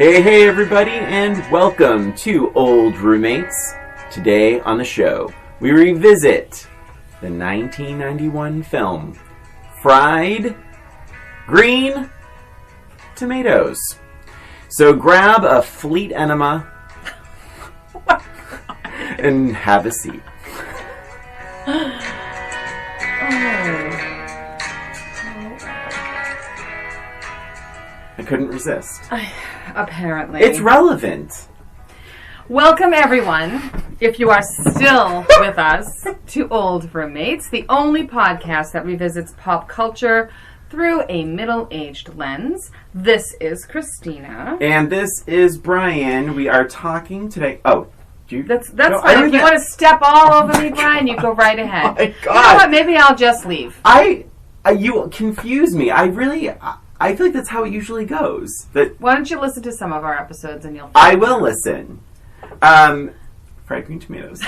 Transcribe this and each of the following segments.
Hey everybody, and welcome to Old Roommates. Today on the show, we revisit the 1991 film Fried Green Tomatoes. So grab a fleet enema and have a seat. I couldn't resist. Apparently. It's relevant. Welcome, everyone, if you are still with us, to Old Roommates, the only podcast that revisits pop culture through a middle-aged lens. This is Christina. And this is Brian. We are talking today... Oh, do you... That's fine. If you want to step all over me, Brian, you go right ahead. Oh, my God. You know what? Maybe I'll just leave. You confuse me. I feel like that's how it usually goes. Why don't you listen to some of our episodes and you'll... I will listen. Fried green tomatoes.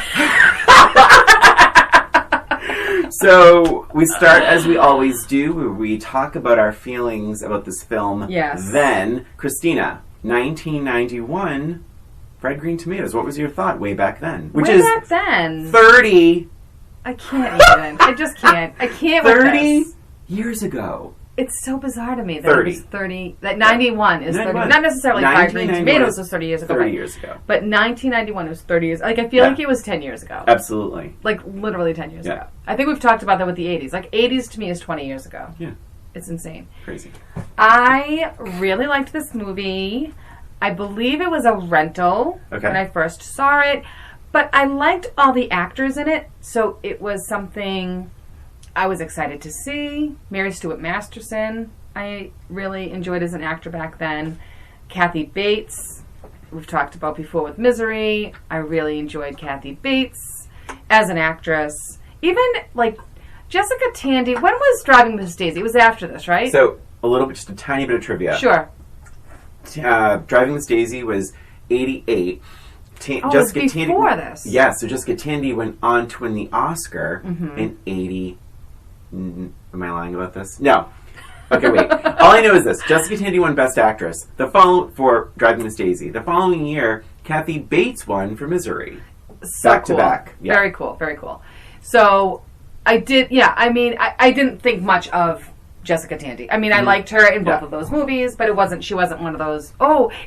So, we start as we always do, where we talk about our feelings about this film. Yes. Then, Christina, 1991, Fried Green Tomatoes. What was your thought way back then? Way back then? 30... I can't even. I just can't. I can't with 30 this. years ago. It's so bizarre to me that 30. it was 30... That 91 is 30. 91. Not necessarily Fried Green Tomatoes was 30 years ago. 30 years ago. But 1991 was 30 years... Like, I feel like it was 10 years ago. Absolutely. Like, literally 10 years ago. I think we've talked about that with the 80s. Like, 80s to me is 20 years ago. Yeah. It's insane. Crazy. I really liked this movie. I believe it was a rental when I first saw it. But I liked all the actors in it, so it was something I was excited to see. Mary Stuart Masterson, I really enjoyed as an actor back then. Kathy Bates, we've talked about before with Misery. I really enjoyed Kathy Bates as an actress. Even, like, Jessica Tandy. When was Driving Miss Daisy? It was after this, right? So, just a tiny bit of trivia. Sure. Driving Miss Daisy was 88. Jessica it was before this. Yeah, so Jessica Tandy went on to win the Oscar in 80... Am I lying about this? No. Okay, wait. All I know is this. Jessica Tandy won Best Actress for Driving Miss Daisy. The following year, Kathy Bates won for Misery. So back cool. to back. Yeah. Very cool, very cool. So, I didn't think much of Jessica Tandy. I mean, I liked her in both of those movies, but she wasn't one of those,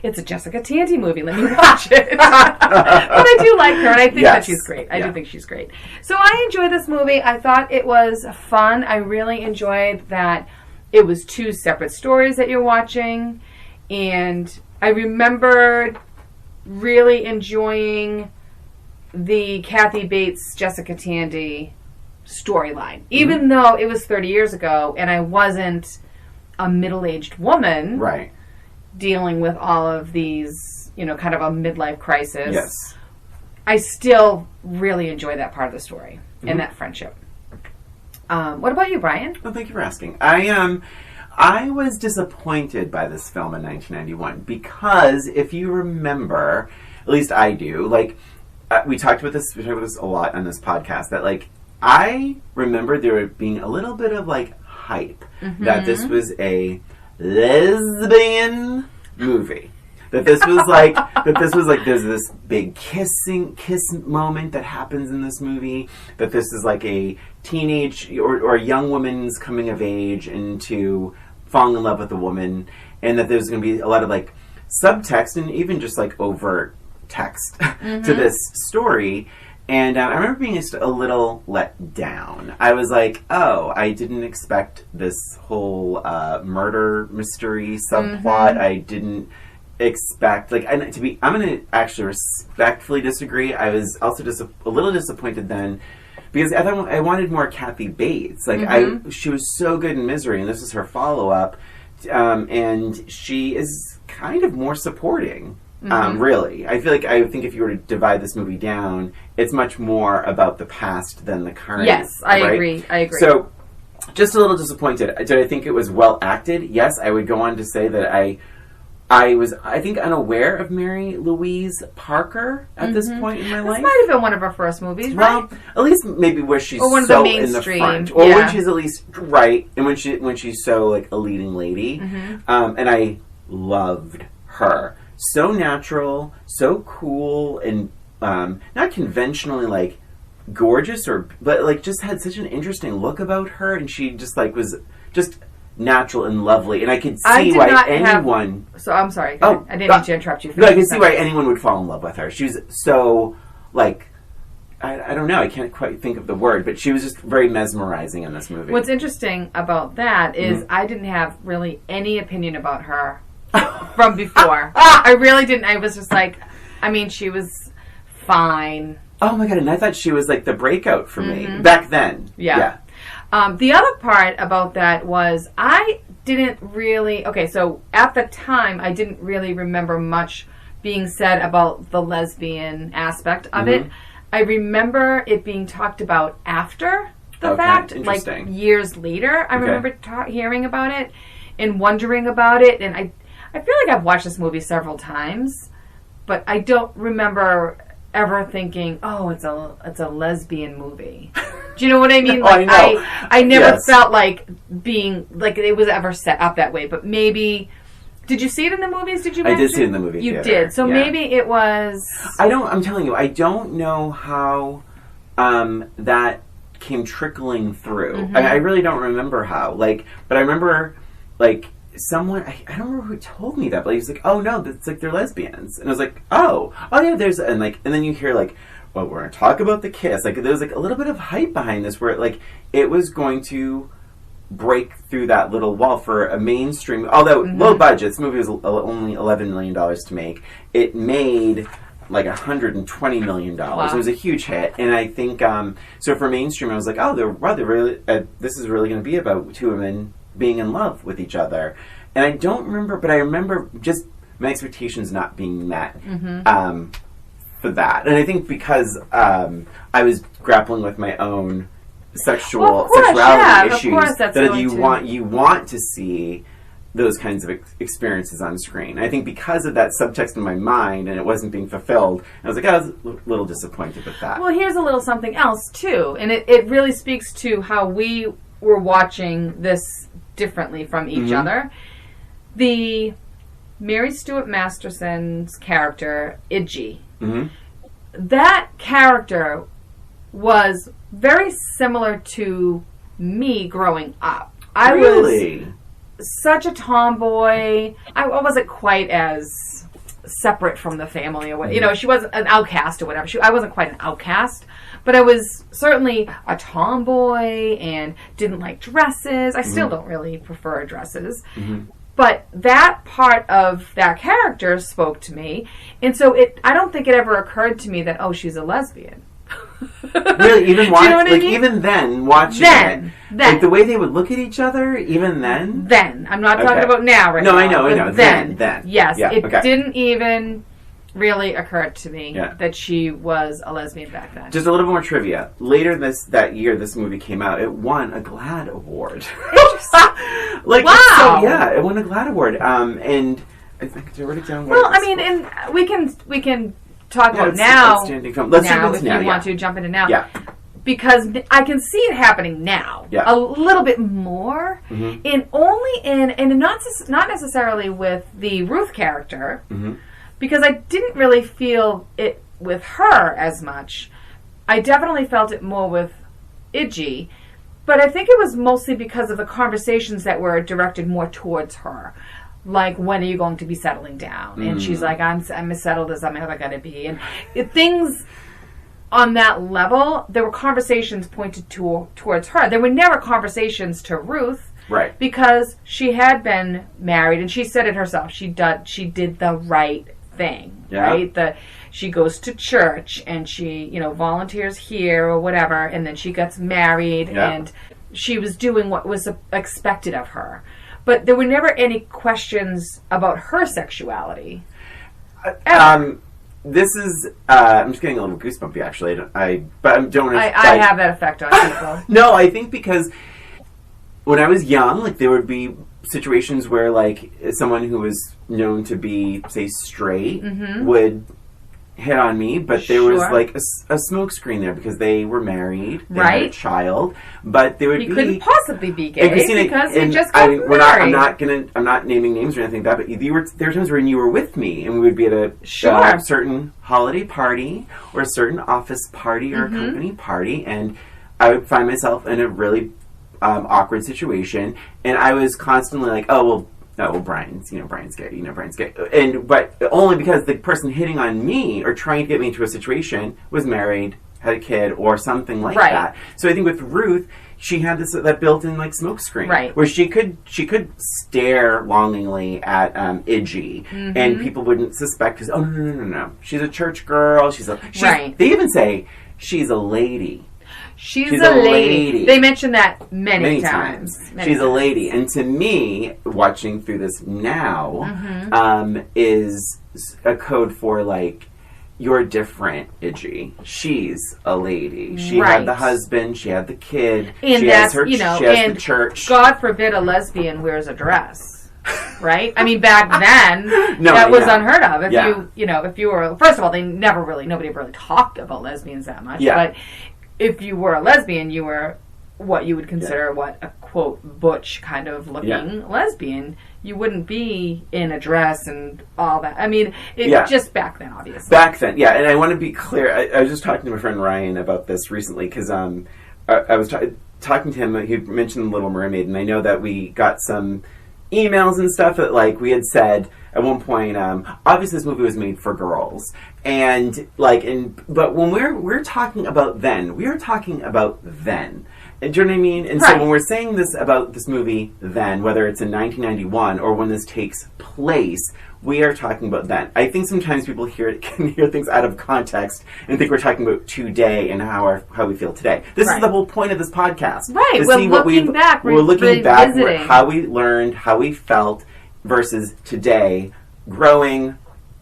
it's a Jessica Tandy movie, let me watch it. But I do like her, and I think that she's great. I do think she's great. So I enjoyed this movie. I thought it was fun. I really enjoyed that it was two separate stories that you're watching, and I remembered really enjoying the Kathy Bates, Jessica Tandy storyline, even though it was 30 years ago and I wasn't a middle-aged woman dealing with all of these, kind of a midlife crisis. Yes. I still really enjoy that part of the story and that friendship. What about you, Brian? Well, thank you for asking. I was disappointed by this film in 1991 because if you remember, at least I do, we talked about this a lot on this podcast, that I remember there being a little bit of hype that this was a lesbian movie. That this was there's this big kiss moment that happens in this movie. That this is a teenage or a young woman's coming of age into falling in love with a woman, and that there's going to be a lot of subtext and even just overt text to this story. And I remember being just a little let down. I was I didn't expect this whole murder mystery subplot. I didn't expect, I'm going to actually respectfully disagree. I was also just a little disappointed then because I thought I wanted more Kathy Bates. She was so good in Misery, and this is her follow-up. And she is kind of more supporting. Really. I think if you were to divide this movie down, it's much more about the past than the current. Yes, I agree. So, just a little disappointed. Did I think it was well acted? Yes, I would go on to say that I was, I think, unaware of Mary Louise Parker at this point in my life. This might have been one of her first movies, right? Well, at least maybe where she's or one of so the in the front. Or when she's at least right, and when she's so a leading lady. And I loved her so natural, so cool, and not conventionally like gorgeous, but like just had such an interesting look about her, and she just like was just natural and lovely, and I could see why anyone. So I'm sorry. Oh, I didn't mean to interrupt you. No, I could see why anyone would fall in love with her. She was so like. I don't know. I can't quite think of the word, but she was just very mesmerizing in this movie. What's interesting about that is I didn't have really any opinion about her from before. I really didn't. I was just like, I mean, she was fine. Oh my God, and I thought she was like the breakout for me back then. Yeah. The other part about that was I didn't really... Okay, so at the time, I didn't really remember much being said about the lesbian aspect of it. I remember it being talked about after the fact, like years later. I remember hearing about it and wondering about it. And I feel like I've watched this movie several times, but I don't remember ever thinking, "Oh, it's a lesbian movie." Do you know what I mean? Like, I never felt like being like it was ever set up that way. But maybe. Did you see it in the movies? Did you mention? I did see it in the movie theater. You did. So maybe it was... I'm telling you, I don't know how that came trickling through. I really don't remember how. Like, but I remember, like, someone... I don't remember who told me that, but he was like, oh, no, that's like, they're lesbians. And I was like, oh yeah, there's... And then you hear, like, well, we're going to talk about the kiss. Like, there was, like, a little bit of hype behind this where, like, it was going to... break through that little wall for a mainstream, although low budget. This movie was only $11 million to make. It made like $120 million. Wow. It was a huge hit, and I think so for mainstream, I was like, oh, they're really this is really going to be about two women being in love with each other. And I don't remember, but I remember just my expectations not being met for that. And I think because I was grappling with my own sexuality issues, that you want to see those kinds of experiences on screen. I think because of that subtext in my mind and it wasn't being fulfilled, I was like, I was a little disappointed with that. Well, here's a little something else too, and it really speaks to how we were watching this differently from each other. The Mary Stuart Masterson's character, Idgie, that character was very similar to me growing up. I was such a tomboy. I wasn't quite as separate from the family or what. You know, she wasn't an outcast or whatever. I wasn't quite an outcast, but I was certainly a tomboy and didn't like dresses. I still don't really prefer dresses. But that part of that character spoke to me, and so I don't think it ever occurred to me that, oh, she's a lesbian. Really, even even then, watching it, like the way they would look at each other, even then. Then I'm not talking about now, right? No, now, I know. Then, yes, it didn't even really occur to me that she was a lesbian back then. Just a little more trivia. Later that year, this movie came out. It won a GLAAD award. Wow! It won a GLAAD award. And I think to write it down. Well, I mean, and we can. Talk about now. Let's jump into now. If you want to jump into now. Yeah. Because I can see it happening now. Yeah. A little bit more. And not necessarily with the Ruth character. Because I didn't really feel it with her as much. I definitely felt it more with Idgie. But I think it was mostly because of the conversations that were directed more towards her. Like, when are you going to be settling down? And she's like, I'm as settled as I'm ever going to be. And things on that level, there were conversations pointed towards her. There were never conversations to Ruth. Right. Because she had been married, and she said it herself. She did the right thing. Yeah. Right? She goes to church, and she, volunteers here or whatever, and then she gets married, and she was doing what was expected of her. But there were never any questions about her sexuality. This is... I'm just getting a little goosebumpy, actually. I have that effect on people. No, I think because when I was young, like, there would be situations where, like, someone who was known to be, say, straight would hit on me, but there was like a smoke screen there because they were married, they had a child, but they would he couldn't possibly be gay because he just got married. I'm not naming names or anything like that, but there were times when you were with me and we would be at a certain holiday party or a certain office party or a company party, and I would find myself in a really awkward situation, and I was constantly like, Brian's gay, but only because the person hitting on me or trying to get me into a situation was married, had a kid, or something like that. So I think with Ruth, she had that built-in like smoke screen, where she could stare longingly at Iggy, and people wouldn't suspect because no, she's a church girl. They even say she's a lady. She's a lady. They mention that many times. She's a lady. And to me, watching through this now, is a code for, like, you're different, Iggy. She's a lady. She had the husband. She had the kid. And she has the church. God forbid a lesbian wears a dress. Right? I mean, back then, that was unheard of. If you were, first of all, nobody really talked about lesbians that much. But if you were a lesbian, you were what you would consider a quote butch kind of looking lesbian. You wouldn't be in a dress and all that. I mean, just back then, obviously. Back then, yeah. And I want to be clear. I was just talking to my friend Ryan about this recently because I was talking to him. He mentioned The Little Mermaid, and I know that we got some emails and stuff that like we had said at one point. Obviously, this movie was made for girls. And but when we're talking about then, we are talking about then. Do you know what I mean? And so when we're saying this about this movie then, whether it's in 1991 or when this takes place, we are talking about then. I think sometimes people can hear things out of context and think we're talking about today and how we feel today. This is the whole point of this podcast. Right. We're looking back. We're looking back how we learned, how we felt versus today, growing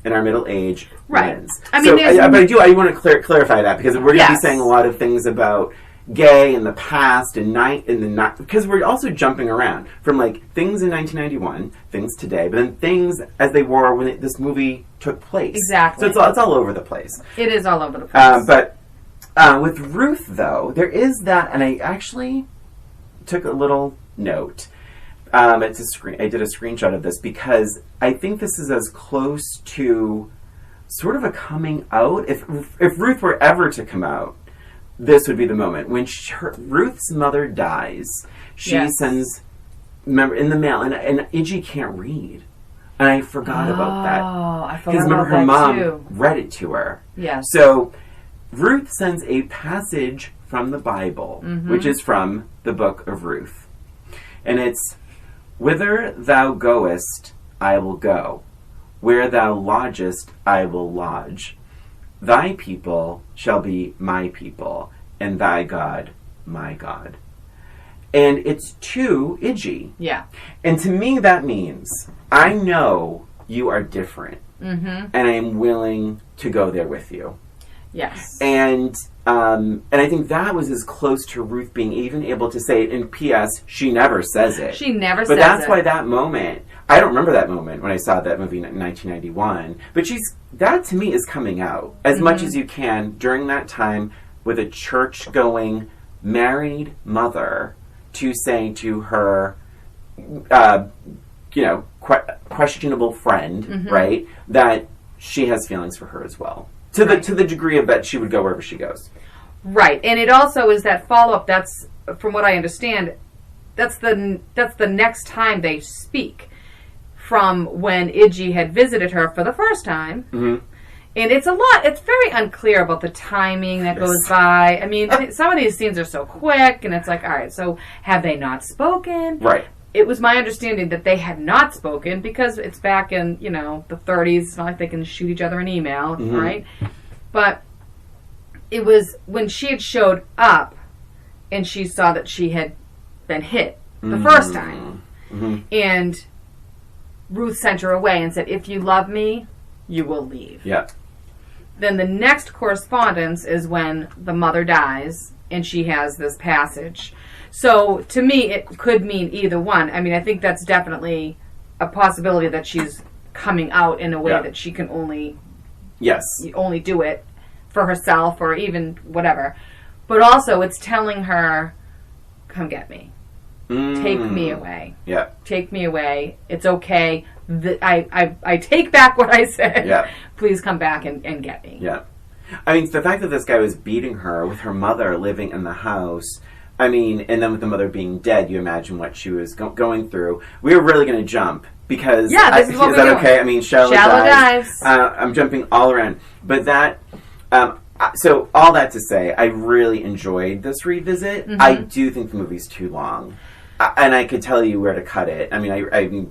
in our middle age lens. I mean, I want to clarify that because we're going to be saying a lot of things about gay in the past and because we're also jumping around from like things in 1991, things today, but then things as they were when this movie took place. Exactly. So it's all over the place. It is all over the place. But with Ruth, though, there is that, and I actually took a little note. I did a screenshot of this because I think this is as close to sort of a coming out. If Ruth were ever to come out, this would be the moment when Ruth's mother dies. She sends in the mail, and Iggy can't read, and I forgot about that. Oh, I forgot because remember her mom read it to her. Yes. So Ruth sends a passage from the Bible, which is from the book of Ruth, and it's, "Whither thou goest, I will go. Where thou lodgest, I will lodge. Thy people shall be my people, and thy God, my God." And it's to Iggy. Yeah. And to me, that means I know you are different, and I am willing to go there with you. Yes. And I think that was as close to Ruth being even able to say it. In P.S., she never says it. She never says it. But that's why that moment, I don't remember that moment when I saw that movie in 1991, but that to me is coming out as much as you can during that time with a church-going married mother to say to her, questionable friend, right, that she has feelings for her as well. To the degree of that she would go wherever she goes. Right. And it also is that follow-up, that's, from what I understand, that's the next time they speak from when Iggy had visited her for the first time. And it's very unclear about the timing that goes by. I mean, some of these scenes are so quick, and it's like, all right, so have they not spoken? Right. It was my understanding that they had not spoken because it's back in, the 30s. It's not like they can shoot each other an email, right? But it was when she had showed up and she saw that she had been hit the first time. And Ruth sent her away and said, "If you love me, you will leave." Yeah. Then the next correspondence is when the mother dies and she has this passage. So, to me, it could mean either one. I mean, I think that's definitely a possibility that she's coming out in a way that she can only Yes. only do it for herself or even whatever. But also, it's telling her, come get me. Take me away. Yeah. Take me away. It's okay. I take back what I said. Yeah. Please come back and get me. Yeah. I mean, the fact that this guy was beating her with her mother living in the house, I mean, and then with the mother being dead, you imagine what she was going through. We were really going to jump because... Yeah, this is what we're that doing. Okay? I mean, shallow dives. I'm jumping all around. But that... so, all that to say, I really enjoyed this revisit. Mm-hmm. I do think the movie's too long. And I could tell you where to cut it. I mean,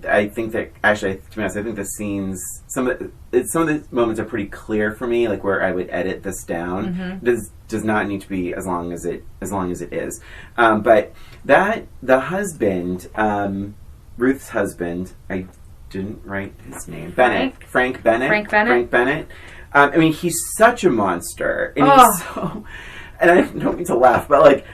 I think that actually, to be honest, I think the scenes, some of the moments are pretty clear for me. Like where I would edit this down does not need to be as long as it is. But that the husband, Ruth's husband, I didn't write his name. Frank Bennett. I mean, he's such a monster, and he's so. And I don't mean to laugh, but like.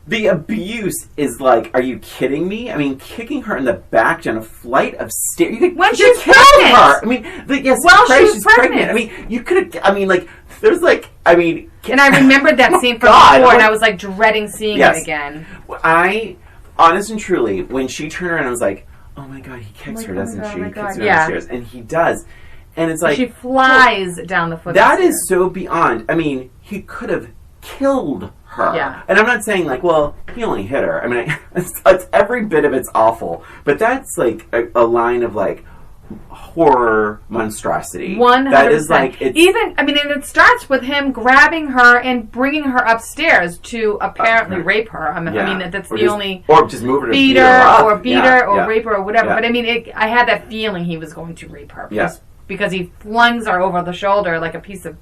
The abuse is like, are you kidding me? I mean, kicking her in the back down a flight of stairs. You could when she's kill pregnant. Her. I mean, yes, she's pregnant. I mean, you could have. I mean, like, there's like, I mean, and I remembered that scene from before, and I was like dreading seeing it again. I, honest and truly, when she turned around, I was like, oh my god, he kicks her, doesn't she? He kicks her down the stairs, and he does, and it's like she flies down the foot. That is so beyond. I mean, he could have killed her. Yeah. And I'm not saying like, well, he only hit her. I mean, it's every bit of it's awful. But that's like a line of like horror monstrosity. 100%. That is like, it's, even, I mean, and it starts with him grabbing her and bringing her upstairs to apparently rape her. I mean, that's the only... Or just move her to beat her or rape her or whatever. Yeah. But I mean, I had that feeling he was going to rape her. Yeah. Because he flings her over the shoulder like a piece of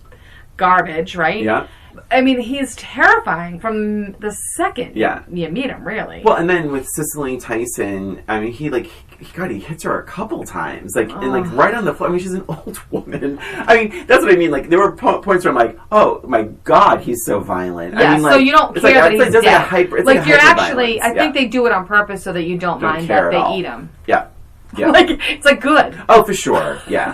garbage, right? Yeah. I mean, he's terrifying from the second you meet him, really. Well, and then with Cicely Tyson, I mean, he hits her a couple times, like, and like right on the floor. I mean, she's an old woman. I mean, that's what I mean. Like, there were points where I'm like, oh my god, he's so violent. Yeah, I mean, like, so you don't care that he's dead. Like you're actually, I think they do it on purpose so that you don't mind that they eat him. Yeah. Yeah. Like, it's like good. Oh, for sure. Yeah.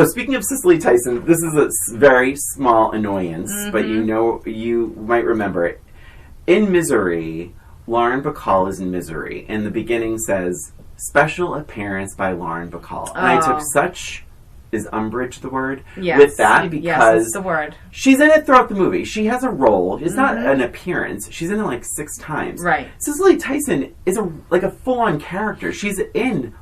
Speaking of Cicely Tyson, this is a very small annoyance, but you might remember it. In Misery, Lauren Bacall is in Misery, and the beginning says, special appearance by Lauren Bacall. And I took such, is umbrage the word? Yes. With that, because it's the word. She's in it throughout the movie. She has a role. It's not an appearance. She's in it like 6 times. Right. Cicely Tyson is a full-on character. She's in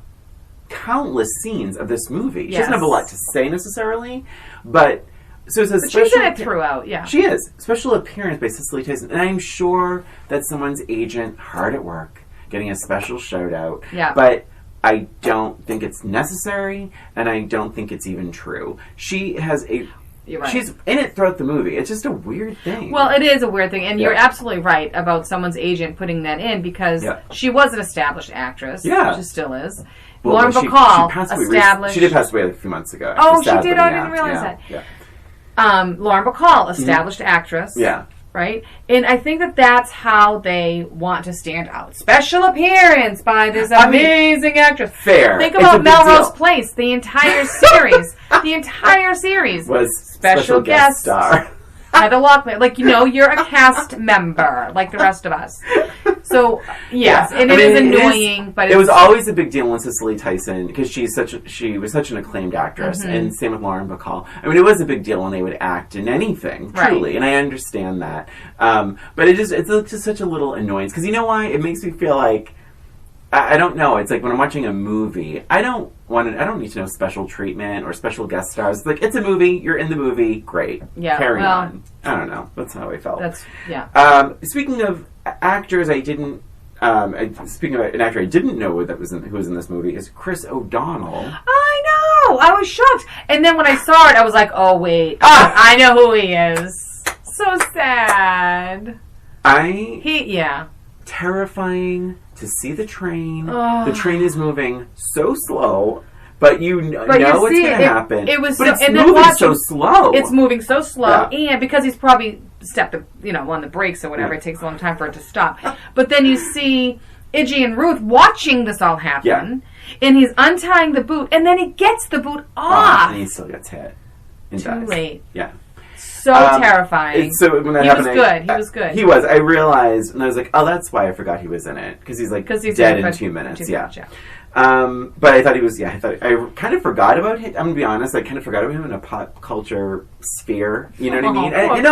countless scenes of this movie. She doesn't have a lot to say necessarily, but so it's a special. She's in it throughout. Yeah, she is. Special appearance by Cicely Tyson, and I'm sure that someone's agent hard at work getting a special shout out. Yeah, but I don't think it's necessary, and I don't think it's even true. She has a. You're right. She's in it throughout the movie. It's just a weird thing. Well, it is a weird thing, and you're absolutely right about someone's agent putting that in because she was an established actress. Yeah, she still is. Well, Lauren Bacall, established. She did pass away like a few months ago. Oh, she did? I didn't realize that. Yeah. Lauren Bacall, established actress. Yeah. Right? And I think that that's how they want to stand out. Special appearance by this amazing actress. Fair. Think about Melrose Place. The entire series. The entire series. Was special guest star. Heather Locklear. Like, you're a cast member, like the rest of us. So, yes, and it is annoying, but it was always a big deal when Cicely Tyson, because she was such an acclaimed actress, and same with Lauren Bacall. I mean, it was a big deal when they would act in anything, truly, and I understand that. But it's just such a little annoyance, because you know why? It makes me feel like, I don't know, it's like when I'm watching a movie, I don't need to know special treatment or special guest stars. It's like, it's a movie, you're in the movie, great. Yeah, carry on. I don't know. That's how I felt. Speaking of actors, speaking of an actor I didn't know who was in this movie is Chris O'Donnell. I know! I was shocked. And then when I saw it, I was like, oh wait, I know who he is. So sad. Terrifying to see the train. The train is moving so slow, but you know what's going to happen. It's moving so slow. It's moving so slow, and because he's probably stepped, on the brakes or whatever, it takes a long time for it to stop. But then you see Iggy and Ruth watching this all happen, and he's untying the boot, and then he gets the boot off. And he still gets hit. And Too dies. late. Yeah. So terrifying. So when that he happened, He was good. He was. I realized, and I was like, oh, that's why I forgot he was in it. Because he's dead in 2 minutes. Yeah. But I thought he was, I kind of forgot about him. I'm going to be honest, I kind of forgot about him in a pop culture sphere. You know what I mean?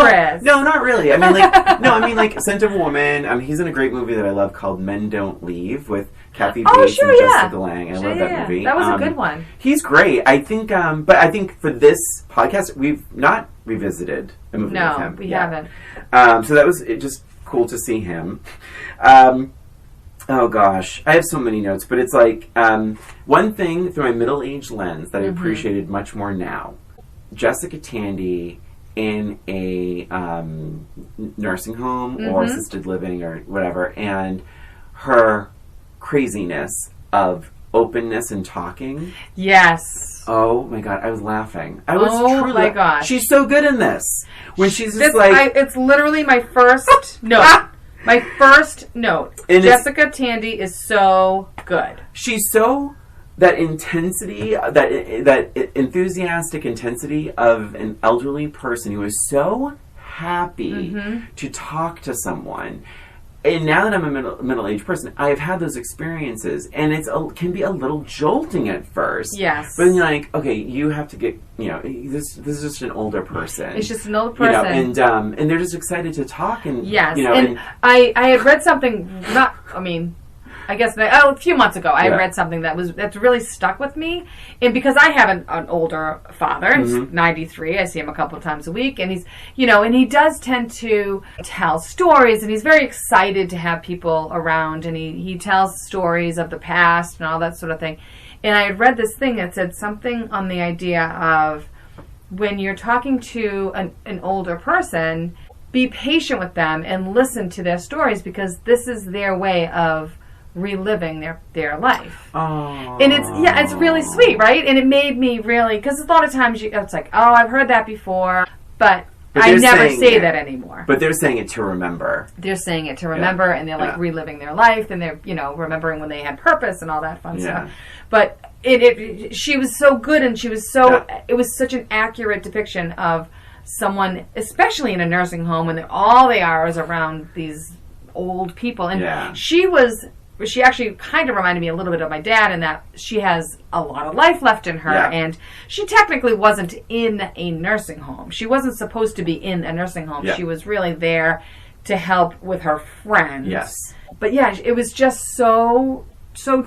No, not really. I mean, like, Scent of a Woman. He's in a great movie that I love called Men Don't Leave with Kathy Bates and Jessica Lange. I love that movie. That was a good one. He's great. I think, but I think for this podcast, we've not revisited a movie with him. No, we haven't. So that was just cool to see him. Oh gosh, I have so many notes, but it's like one thing through my middle-aged lens that I appreciated much more now. Jessica Tandy in a nursing home or assisted living or whatever, and her craziness of openness and talking. Yes. Oh my god, I was laughing. I was truly. Oh my gosh, she's so good in this. When she's just it's literally my first note. My first note. And Jessica Tandy is so good. She's so that intensity, that enthusiastic intensity of an elderly person who is so happy to talk to someone. And now that I'm a middle-aged person, I've had those experiences, and it can be a little jolting at first. Yes. But then you're like, okay, you have to get, this is just an older person. It's just an older person. And they're just excited to talk. And, yes. And I had read something, I guess a few months ago, I read something that's really stuck with me, and because I have an older father, he's 93, I see him a couple of times a week, and he's, and he does tend to tell stories, and he's very excited to have people around, and he tells stories of the past and all that sort of thing. And I had read this thing that said something on the idea of when you're talking to an older person, be patient with them and listen to their stories, because this is their way of reliving their life. Oh. And it's really sweet, right? And it made me really, because a lot of times it's like, oh, I've heard that before, but I never say that anymore. But they're saying it to remember. They're saying it to remember, and they're reliving their life, and they're remembering when they had purpose and all that fun stuff. But she was so good, and she was so it was such an accurate depiction of someone, especially in a nursing home, when all they are is around these old people, and she actually kind of reminded me a little bit of my dad in that she has a lot of life left in her, and she technically wasn't in a nursing home. She wasn't supposed to be in a nursing home. She was really there to help with her friends. Yes. But it was just so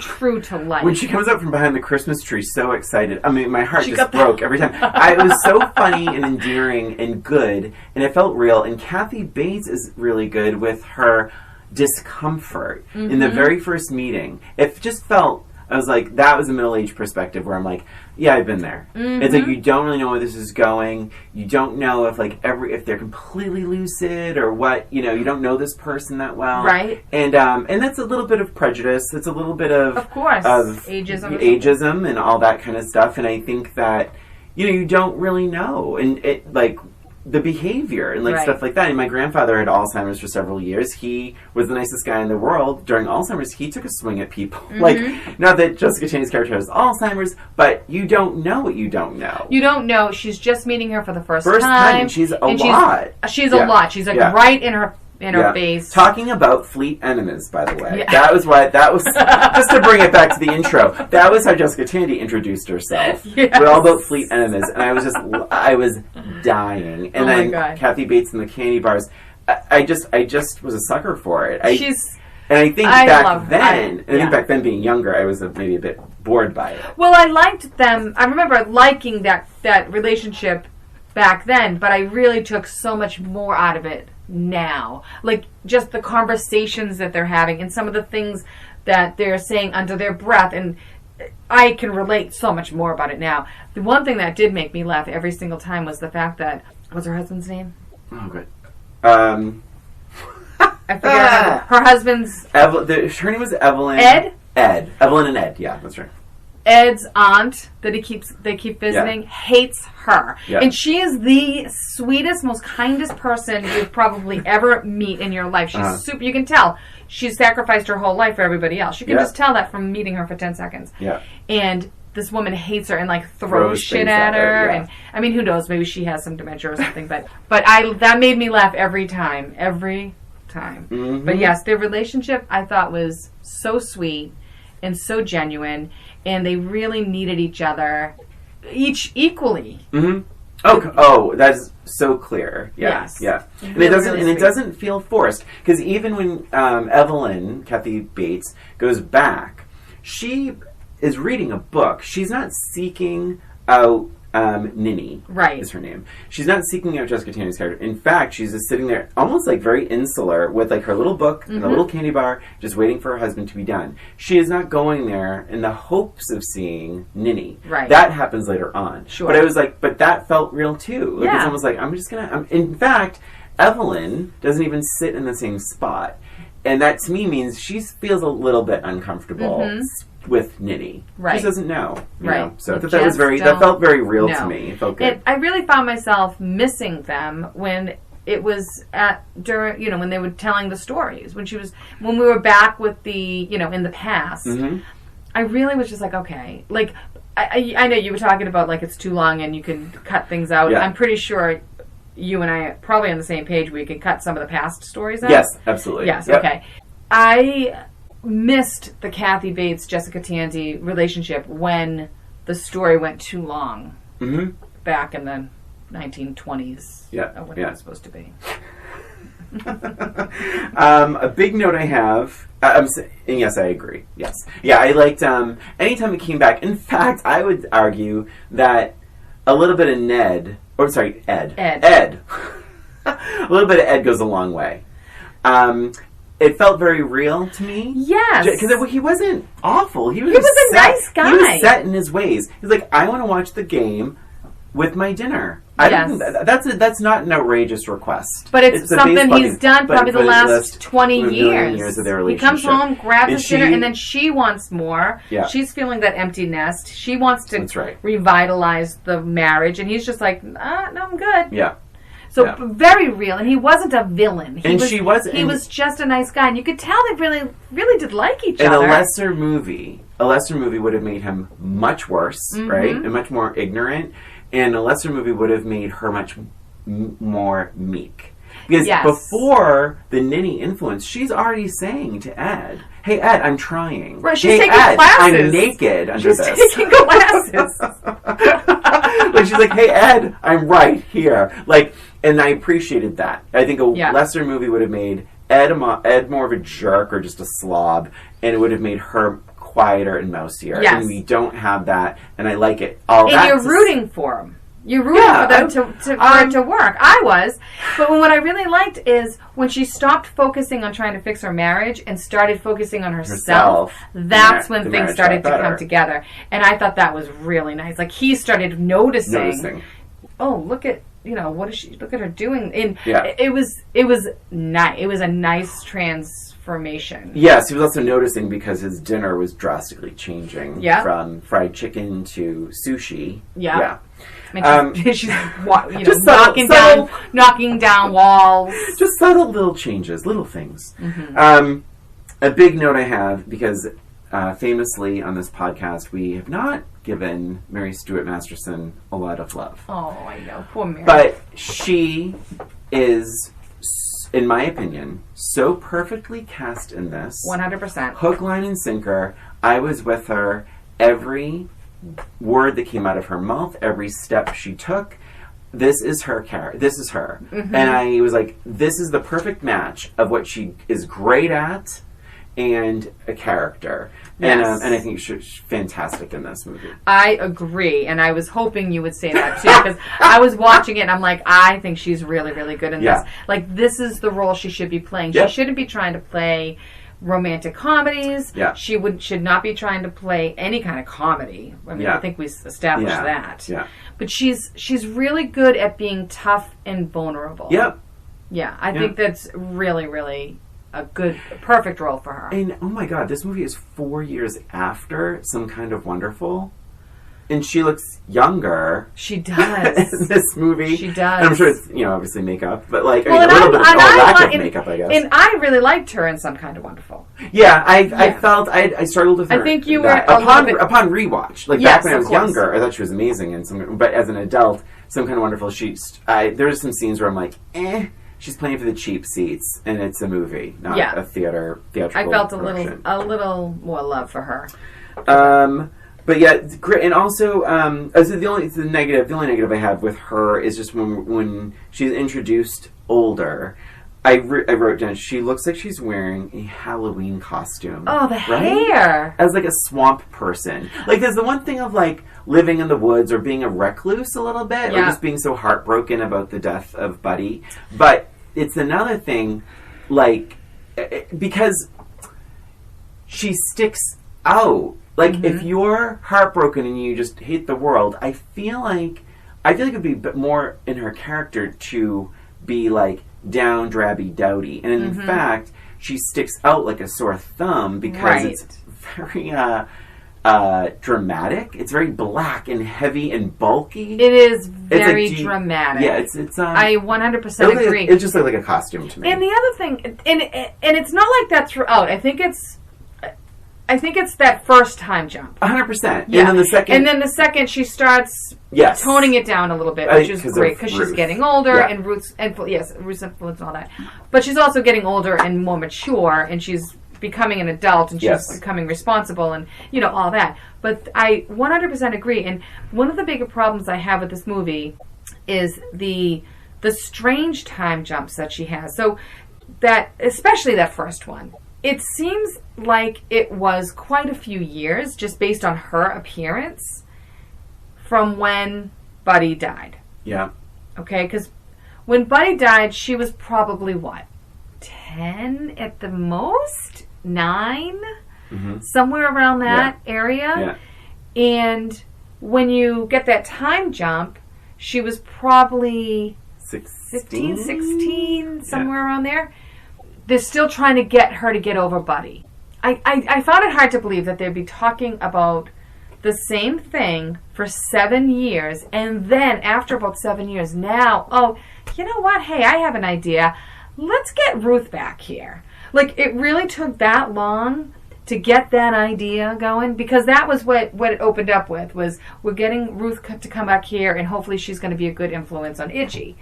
true to life. When she comes up from behind the Christmas tree, so excited. I mean, my heart just broke every time. It was so funny and endearing and good, and it felt real. And Kathy Bates is really good with her discomfort in the very first meeting. It just felt, I was like, that was a middle-aged perspective where I'm like, yeah, I've been there. It's like you don't really know where this is going. You don't know if if they're completely lucid or what. You don't know this person that well, right? And that's a little bit of prejudice. It's a little bit of course, of ageism and all that kind of stuff. And I think that you don't really know, and it the behavior and stuff like that. And my grandfather had Alzheimer's for several years. He was the nicest guy in the world. During Alzheimer's, he took a swing at people. Not that Jessica Tandy's character has Alzheimer's, but you don't know what you don't know. You don't know. She's just meeting her for the first time. And she's a lot. She's a lot. She's right in her face. Talking about fleet enemas, by the way. That was just to bring it back to the intro. That was how Jessica Tandy introduced herself. We're all about fleet enemas, and I was dying. And then Kathy Bates and the candy bars. I just was a sucker for it. I think back then being younger, I was maybe a bit bored by it. Well, I liked them. I remember liking that relationship back then, but I really took so much more out of it now. Like, just the conversations that they're having and some of the things that they're saying under their breath, and I can relate so much more about it now. The one thing that did make me laugh every single time was the fact that, what's her husband's name? Oh, good. I forget her husband's... her name was Evelyn. Ed? Evelyn and Ed, yeah, that's right. Ed's aunt that they keep visiting hates her. Yeah. And she is the sweetest, most kindest person you've probably ever meet in your life. She's super, you can tell. She's sacrificed her whole life for everybody else. You can just tell that from meeting her for 10 seconds. Yeah. And this woman hates her and like throws shit at her. And I mean, who knows? Maybe she has some dementia or something. But that made me laugh every time. Mm-hmm. But yes, their relationship I thought was so sweet and so genuine, and they really needed each other, each equally. Mm-hmm. Oh, that's so clear. Yes. Yeah. And it doesn't feel forced, because even when Evelyn, Kathy Bates, goes back, she is reading a book. She's not seeking out Ninny, right, is her name. She's not seeking out Jessica Tandy's character. In fact, she's just sitting there almost like very insular with like her little book and a little candy bar, just waiting for her husband to be done. She is not going there in the hopes of seeing Ninny. Right. That happens later on. Sure. But I was like, but that felt real too. Like, it's almost like, in fact, Evelyn doesn't even sit in the same spot. And that to me means she feels a little bit uncomfortable with Ninny. Right. She doesn't know. You know? So that felt very real to me. It felt good. I really found myself missing them when it was during, when they were telling the stories, when we were back with the, in the past. Mm-hmm. I really was just like, okay, like, I know you were talking about like it's too long and you can cut things out. Yeah. I'm pretty sure you and I are probably on the same page where you can cut some of the past stories out. Yes, absolutely. Yes, okay. I missed the Kathy Bates, Jessica Tandy relationship when the story went too long back in the 1920s. Yeah. When it was supposed to be. A big note I have, and yes, I agree. Yes. Yeah, I liked anytime it came back. In fact, I would argue that a little bit of Ed. A little bit of Ed goes a long way. It felt very real to me. Yes. Because he wasn't awful. He was a nice guy. He was set in his ways. He's like, I want to watch the game with my dinner. That's not an outrageous request. But it's something he's done probably the last 20 years of their relationship. He comes home, grabs his dinner, and then she wants more. Yeah. She's feeling that empty nest. She wants to revitalize the marriage, and he's just like, no, I'm good. Yeah. So very real, and he wasn't a villain. He was just a nice guy, and you could tell they really, really did like each other. In a lesser movie would have made him much worse, right, and much more ignorant. And a lesser movie would have made her much more meek. Because before the Ninny influence, she's already saying to Ed, "Hey Ed, I'm trying. Right, she's taking Ed, classes. I'm naked under this. She's taking classes." Like she's like, "Hey Ed, I'm right here." Like, and I appreciated that. I think a lesser movie would have made Ed more of a jerk or just a slob, and it would have made her quieter and mousier. Yes. And we don't have that, and I like it. You're rooting for him. You're rooting for them for it to work. I was. But what I really liked is when she stopped focusing on trying to fix her marriage and started focusing on herself, that's when things started to come together. And I thought that was really nice. Like, he started noticing. Oh, look at, what is she, look at her doing. And it was nice. It was a nice transformation. Yes, he was also noticing because his dinner was drastically changing from fried chicken to sushi. Yeah. And she's knocking down walls. Just subtle little changes, little things. Mm-hmm. A big note I have, because famously on this podcast, we have not given Mary Stuart Masterson a lot of love. Oh, I know. Poor Mary. But she is, in my opinion, so perfectly cast in this. 100%. Hook, line, and sinker. I was with her every word that came out of her mouth, every step she took. This is her character. This is her. Mm-hmm. And I was like, this is the perfect match of what she is great at and a character. Yes. And I think she's fantastic in this movie. I agree. And I was hoping you would say that too, because I was watching it and I'm like, I think she's really, really good in this. Like, this is the role she should be playing. She shouldn't be trying to play romantic comedies. Yeah. She should not be trying to play any kind of comedy. I mean, I think we established that. Yeah. But she's really good at being tough and vulnerable. Yep. Yeah. I think that's really, really perfect role for her. And, oh my God, this movie is 4 years after Some Kind of Wonderful. And she looks younger. She does. In this movie. She does. And I'm sure it's, obviously makeup. But, like, a little bit of lack of makeup, I guess. And I really liked her in Some Kind of Wonderful. Yeah, I felt, I struggled with her. I think you were upon rewatch. Like, yes, back when I was younger, I thought she was amazing. But as an adult, Some Kind of Wonderful, there's some scenes where I'm like, she's playing for the cheap seats. And it's a movie, not a theatrical I felt production. a little more love for her. But yeah, great. And also, the only negative I have with her is just when she's introduced older. I wrote down, she looks like she's wearing a Halloween costume. Oh, the hair! As like a swamp person. Like, there's the one thing of like living in the woods or being a recluse a little bit, or just being so heartbroken about the death of Buddy. But it's another thing, like, because she sticks out. Like, if you're heartbroken and you just hate the world, I feel like it'd be a bit more in her character to be, like, down, drabby, dowdy. And in fact, she sticks out like a sore thumb because it's very dramatic. It's very black and heavy and bulky. It is very dramatic. Yeah, it's I 100% agree. It just looked like a costume to me. And the other thing, and it's not like that throughout. I think it's that first time jump. 100%. Yeah. And then the second she starts toning it down a little bit, which is great because she's getting older and Ruth's influence and all that. But she's also getting older and more mature, and she's becoming an adult, and she's becoming responsible, and all that. But I 100% agree. And one of the bigger problems I have with this movie is the strange time jumps that she has. So that, especially that first one. It seems like it was quite a few years, just based on her appearance, from when Buddy died. Yeah. Okay, because when Buddy died, she was probably, 10 at the most? 9? Somewhere around that area. Yeah. And when you get that time jump, she was probably 15, 16, somewhere around there. They're still trying to get her to get over Buddy. I found it hard to believe that they'd be talking about the same thing for 7 years, and then after about 7 years, now, you know what? Hey, I have an idea. Let's get Ruth back here. Like, it really took that long to get that idea going, because that was what it opened up with, was we're getting Ruth to come back here, and hopefully she's going to be a good influence on Itchy.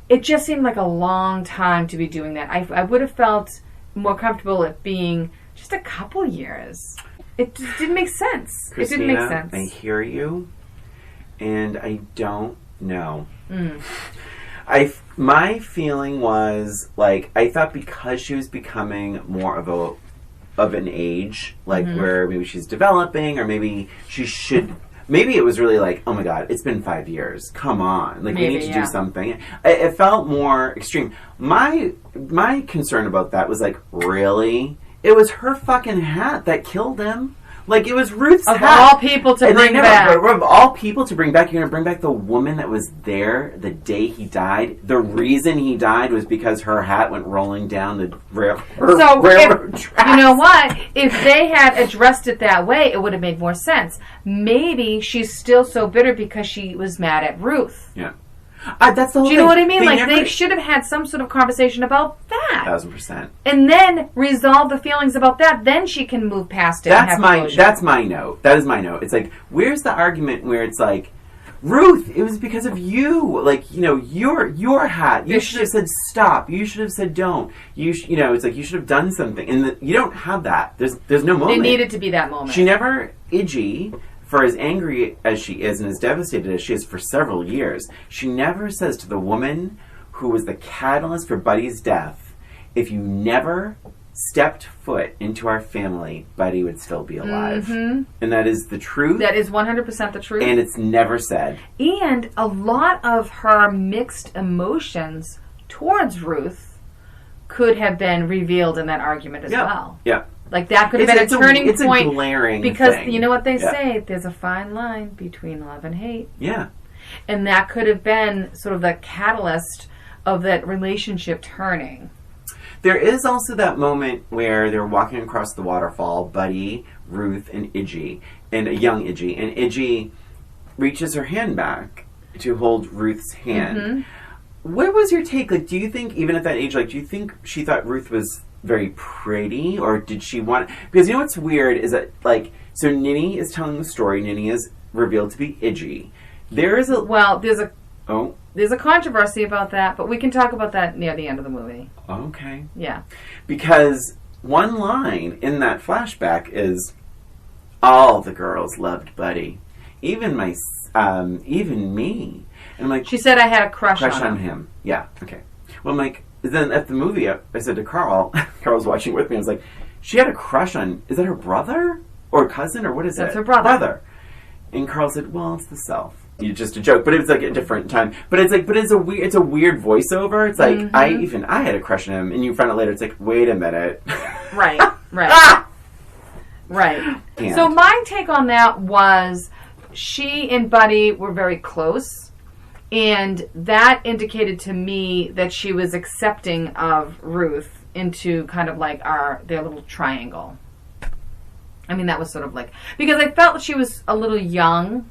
It just seemed like a long time to be doing that. I would have felt more comfortable it being just a couple years. It just didn't make sense. Christina, it didn't make sense. I hear you, and I don't know. My feeling was, like, I thought because she was becoming more of an age, like, where maybe she's developing, or maybe she should... Maybe it was really like, oh my God, it's been 5 years. Come on. Like, we need to do something. It felt more extreme. My concern about that was like, really? It was her fucking hat that killed him. Like, it was Ruth's hat. Of all people to bring back. Of all people to bring back, you're going to bring back the woman that was there the day he died. The reason he died was because her hat went rolling down the railroad tracks. You know what? If they had addressed it that way, it would have made more sense. Maybe she's still so bitter because she was mad at Ruth. Yeah. That's the whole thing. Do you know what I mean? They should have had some sort of conversation about that. 1,000%. And then resolve the feelings about that. Then she can move past it. That's my note. That is my note. It's like, where's the argument where it's like, Ruth, it was because of you. Like, your hat. You should have said stop. You should have said don't. It's like you should have done something. And you don't have that. There's no moment. It needed to be that moment. She never, Iggy, for as angry as she is and as devastated as she is for several years, she never says to the woman who was the catalyst for Buddy's death, if you never stepped foot into our family, Buddy would still be alive. And that is the truth. That is 100% the truth. And it's never said. And a lot of her mixed emotions towards Ruth could have been revealed in that argument as well. Yeah. Like, that could have been a turning point. It's a glaring because thing. You know what they say? There's a fine line between love and hate. Yeah. And that could have been sort of the catalyst of that relationship turning. There is also that moment where they're walking across the waterfall, Buddy, Ruth, and Iggy, and a young Iggy, and Iggy reaches her hand back to hold Ruth's hand. Mm-hmm. What was your take? Like, do you think, even at that age, like, do you think she thought Ruth was very pretty, or did she want... Because you know what's weird is that, like, so Ninny is telling the story. Ninny is revealed to be Iggy. There is a... Well, there's a controversy about that, but we can talk about that near the end of the movie. Okay. Yeah. Because one line in that flashback is, all the girls loved Buddy. Even me. And I'm like... She said I had a crush on him. Yeah, okay. Well, I'm like... Then at the movie, I said to Carl, Carl was watching with me, I was like, she had a crush on... Is that her brother? Or cousin? Or what is it? That's her brother. And Carl said, well, it's the self. It's just a joke, but it was like a different time. But it's like, it's a weird voiceover. It's like, mm-hmm. I had a crush on him, and you find out later, it's like, wait a minute. Right. Right. And. So my take on that was, she and Buddy were very close, and that indicated to me that she was accepting of Ruth into kind of like their little triangle. I mean, that was sort of like, because I felt she was a little young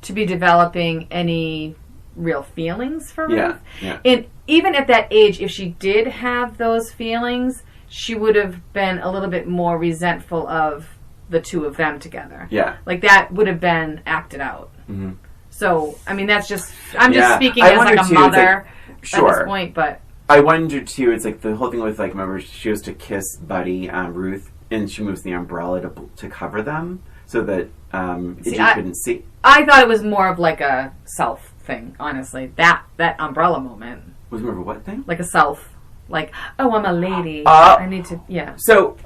to be developing any real feelings for Ruth. Yeah. And even at that age, if she did have those feelings, she would have been a little bit more resentful of the two of them together. Yeah. Like, that would have been acted out. Mm-hmm. So, I mean, that's just... I'm just speaking I as, like, a mother like, sure. at this point, but... I wonder, too, it's like the whole thing with, like, remember, she goes to kiss Buddy, Ruth, and she moves the umbrella to cover them so that Iggy couldn't see. I thought it was more of, like, a self thing, honestly. That umbrella moment. Was more of a what thing? Like a self. Like, oh, I'm a lady. I need to, yeah. So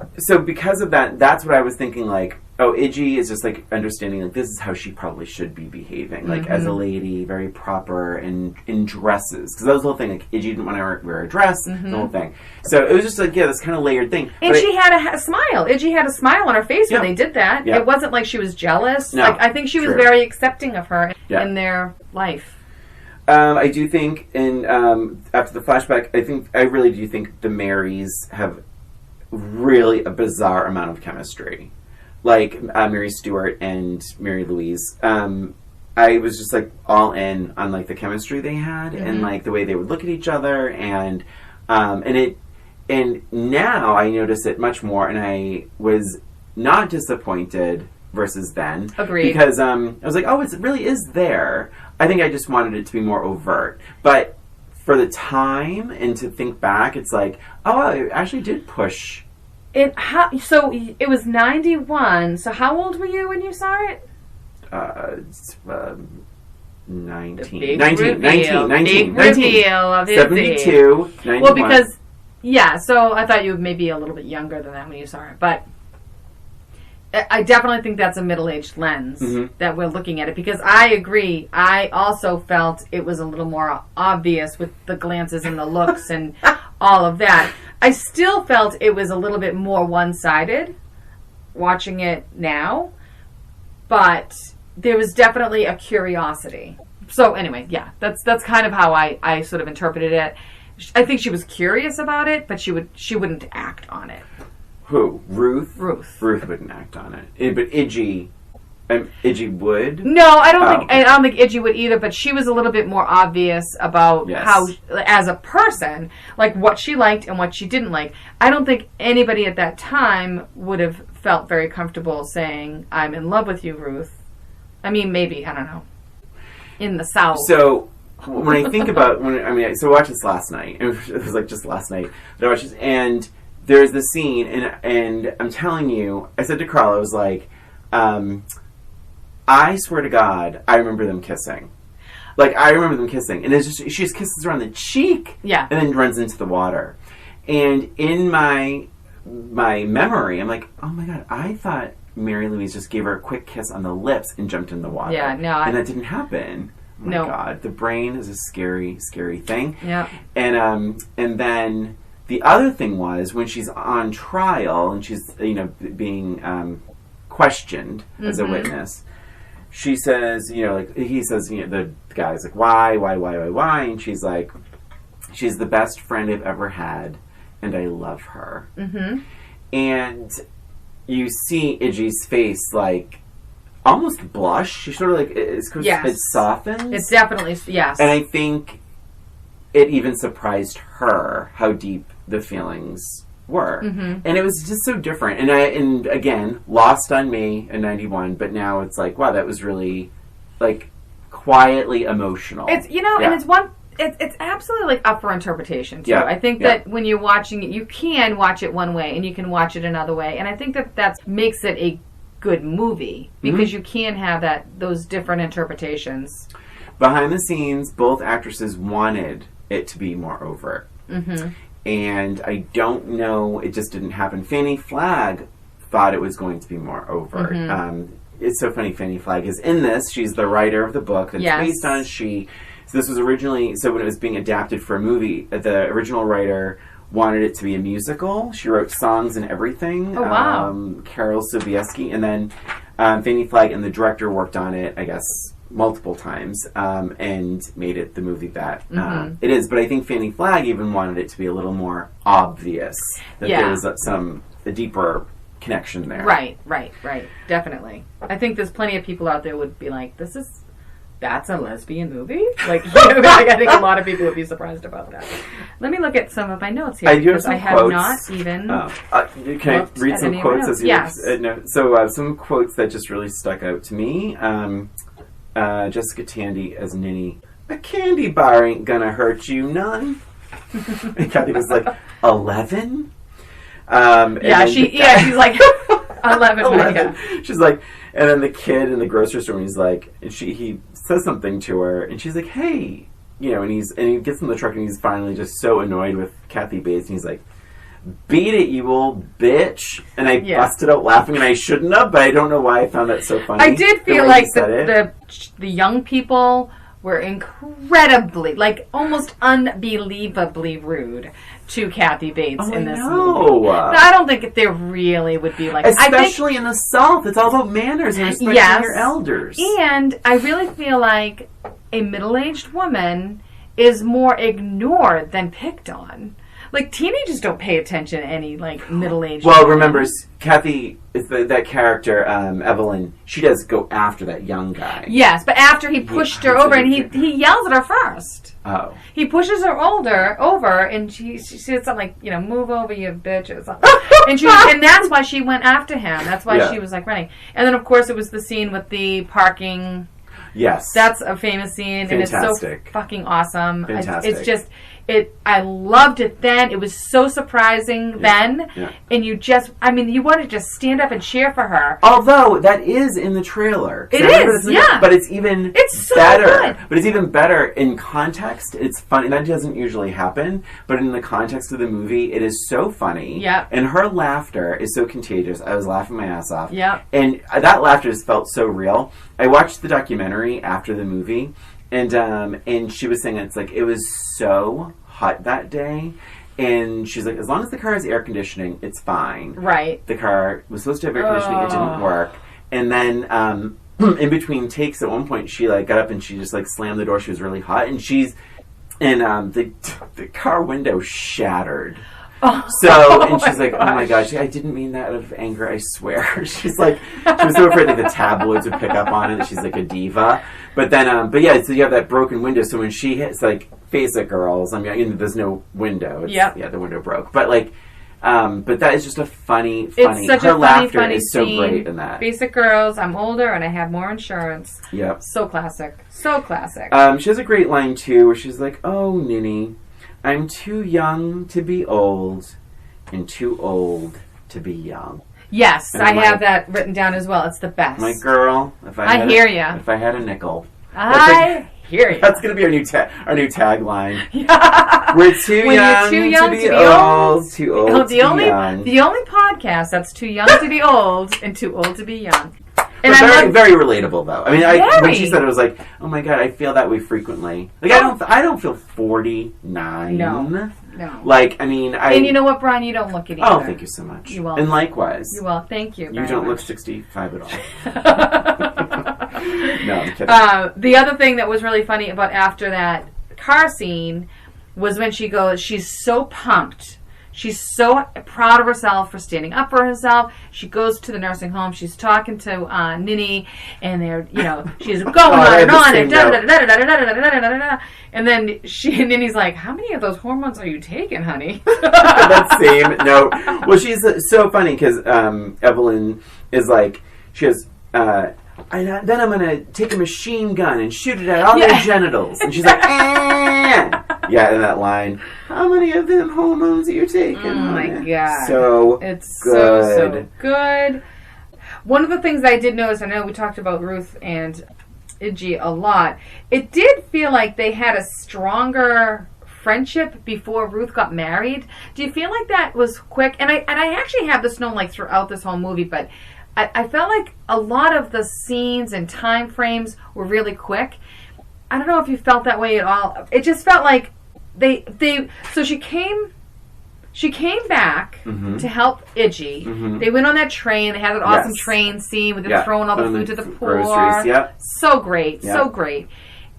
because of that, that's what I was thinking, like, oh, Iggy is just, like, understanding, like, this is how she probably should be behaving. Like, as a lady, very proper, and in dresses. Because that was the whole thing, like, Iggy didn't want to wear a dress, the whole thing. So it was just, like, this kind of layered thing. And she had a smile. Iggy had a smile on her face when they did that. Yeah. It wasn't like she was jealous. No, like, I think she was very accepting of her in their life. I do think, after the flashback, I really do think the Marys have really a bizarre amount of chemistry. Like, Mary Stuart and Mary Louise. I was just, like, all in on, like, the chemistry they had and, like, the way they would look at each other and now I notice it much more, and I was not disappointed versus then. Agreed. Because I was like, oh, it really is there. I think I just wanted it to be more overt. But for the time and to think back, it's like, oh, I actually did push. So it was 91. So how old were you when you saw it? 19. Big 19. reveal. 19. Big 19. reveal of his 72. age. 91. Well, because, so I thought you were maybe a little bit younger than that when you saw it. But I definitely think that's a middle-aged lens that we're looking at it, because I agree. I also felt it was a little more obvious with the glances and the looks and all of that. I still felt it was a little bit more one-sided watching it now, but there was definitely a curiosity. So anyway, yeah, that's kind of how I sort of interpreted it. I think she was curious about it, but she wouldn't act on it. Who? Ruth? Ruth wouldn't act on it. But Iggy would? No, I don't think Iggy would either, but she was a little bit more obvious about how, as a person, like what she liked and what she didn't like. I don't think anybody at that time would have felt very comfortable saying, I'm in love with you, Ruth. I mean, maybe, I don't know. In the South. So, when I think about, so I watched this last night. It was like just last night that I watched this, and there's the scene, and I'm telling you, I said to Carl, I was like, I swear to God, I remember them kissing. Like, I remember them kissing. And it's just, she just kisses her on the cheek. Yeah. And then runs into the water. And in my memory, I'm like, oh my God, I thought Mary Louise just gave her a quick kiss on the lips and jumped in the water. Yeah, no. And that didn't happen. Oh my God. The brain is a scary, scary thing. Yeah. And then the other thing was, when she's on trial and she's, being questioned as a witness, she says, he says, the guy's like, why? And she's like, she's the best friend I've ever had, and I love her. Mm-hmm. And you see Iggy's face, like, almost blush. She sort of, like, it softens. It's definitely, yes. And I think it even surprised her how deep the feelings were. Mm-hmm. And it was just so different. And again, lost on me in 91, but now it's like, wow, that was really, like, quietly emotional. It's, and it's one... It's absolutely, like, up for interpretation, too. Yeah. I think that when you're watching it, you can watch it one way, and you can watch it another way. And I think that makes it a good movie, because you can have those different interpretations. Behind the scenes, both actresses wanted it to be more overt. Mm-hmm. And I don't know, it just didn't happen. Fannie Flagg thought it was going to be more overt. Mm-hmm. It's so funny, Fannie Flagg is in this. She's the writer of the book that's based on So this was originally, when it was being adapted for a movie, the original writer wanted it to be a musical. She wrote songs and everything. Oh, wow. Carol Sobieski. And then Fannie Flagg and the director worked on it, I guess, multiple times, and made it the movie that it is. But I think Fannie Flagg even wanted it to be a little more obvious, that there was a deeper connection there. Right. Definitely. I think there's plenty of people out there would be like, that's a lesbian movie? Like, I think a lot of people would be surprised about that. Let me look at some of my notes here. I do have some quotes. Have not even can I read some quotes? As yes. Some quotes that just really stuck out to me. Jessica Tandy as Ninny. A candy bar ain't gonna hurt you none. And Kathy was like, 11? She's like, 11. She's like, and then the kid in the grocery store, and he's like, and he says something to her, and she's like, hey, and he gets in the truck, and he's finally just so annoyed with Kathy Bates, and he's like, beat it, you old bitch. And I busted out laughing, and I shouldn't have, but I don't know why I found that so funny. I did feel like the young people were incredibly, like, almost unbelievably rude to Kathy Bates in this movie. No, I don't think they really would be like... Especially in the South. It's all about manners and respecting your elders. And I really feel like a middle-aged woman is more ignored than picked on. Like, teenagers don't pay attention to any, like, middle-aged women. Remember, Kathy, is that character, Evelyn, she does go after that young guy. Yes, but after he pushed her over, and he yells at her first. Oh. He pushes her over, and she said something like, move over, you bitch, or something. and that's why she went after him. That's why she was, like, running. And then, of course, it was the scene with the parking. Yes. That's a famous scene, Fantastic. And it's so fucking awesome. Fantastic. It's just... I loved it then. It was so surprising then. Yeah. And you wanted to just stand up and cheer for her. Although, that is in the trailer. It is, yeah. But it's even so better. Good. But it's even better in context. It's funny. That doesn't usually happen. But in the context of the movie, it is so funny. Yeah. And her laughter is so contagious. I was laughing my ass off. Yeah. And that laughter just felt so real. I watched the documentary after the movie. And she was saying it's like, it was so hot that day. And she's like, as long as the car has air conditioning, it's fine. Right. The car was supposed to have air conditioning. It didn't work. And then in between takes, at one point, she like got up and she just like slammed the door. She was really hot. And the car window shattered. And she's like, oh my gosh, I didn't mean that out of anger, I swear. She was so afraid that the tabloids would pick up on it, that she's like a diva. But then, so you have that broken window, so when she hits, like, face it, girls, there's no window. Yeah, the window broke. But, like, but that is just a funny, it's such her a laughter funny is so scene. great in that. Face it, girls, I'm older and I have more insurance. Yep. So classic. So classic. She has a great line, too, where she's like, oh, Ninny, I'm too young to be old and too old to be young. Yes, I have that written down as well. It's the best. My girl, if I hear ya. If I had a nickel. I hear you. That's going to be our new tagline. Yeah. We're too young to be old, too old to be young. The only podcast that's too young to be old and too old to be young. And very relatable, though. When she said it, I was like, oh my god, I feel that way frequently. Like, I don't feel 49. No. Like, And you know what, Brian? You don't look it either. Oh, thank you so much. You're welcome. And likewise. You're welcome. Thank you. You don't look 65 at all. No, I'm kidding. The other thing that was really funny about after that car scene was when she's so pumped. She's so proud of herself for standing up for herself. She goes to the nursing home. She's talking to Ninny, and they're, she's going on and on, and then Ninny's like, "How many of those hormones are you taking, honey?" That same note. Well, she's so funny because Evelyn is like, she has. Then I'm gonna take a machine gun and shoot it at all their genitals, and she's like, yeah, in that line, how many of them hormones are you taking? Oh my god, it's so good. One of the things I did notice, I know we talked about Ruth and Iggy a lot. It did feel like they had a stronger friendship before Ruth got married. Do you feel like that was quick? And I actually have this known like throughout this whole movie, but I felt like a lot of the scenes and time frames were really quick. I don't know if you felt that way at all. It just felt like so she came back to help Iggy. Mm-hmm. They went on that train. They had that awesome train scene with them throwing all the food to the poor. So great, so great.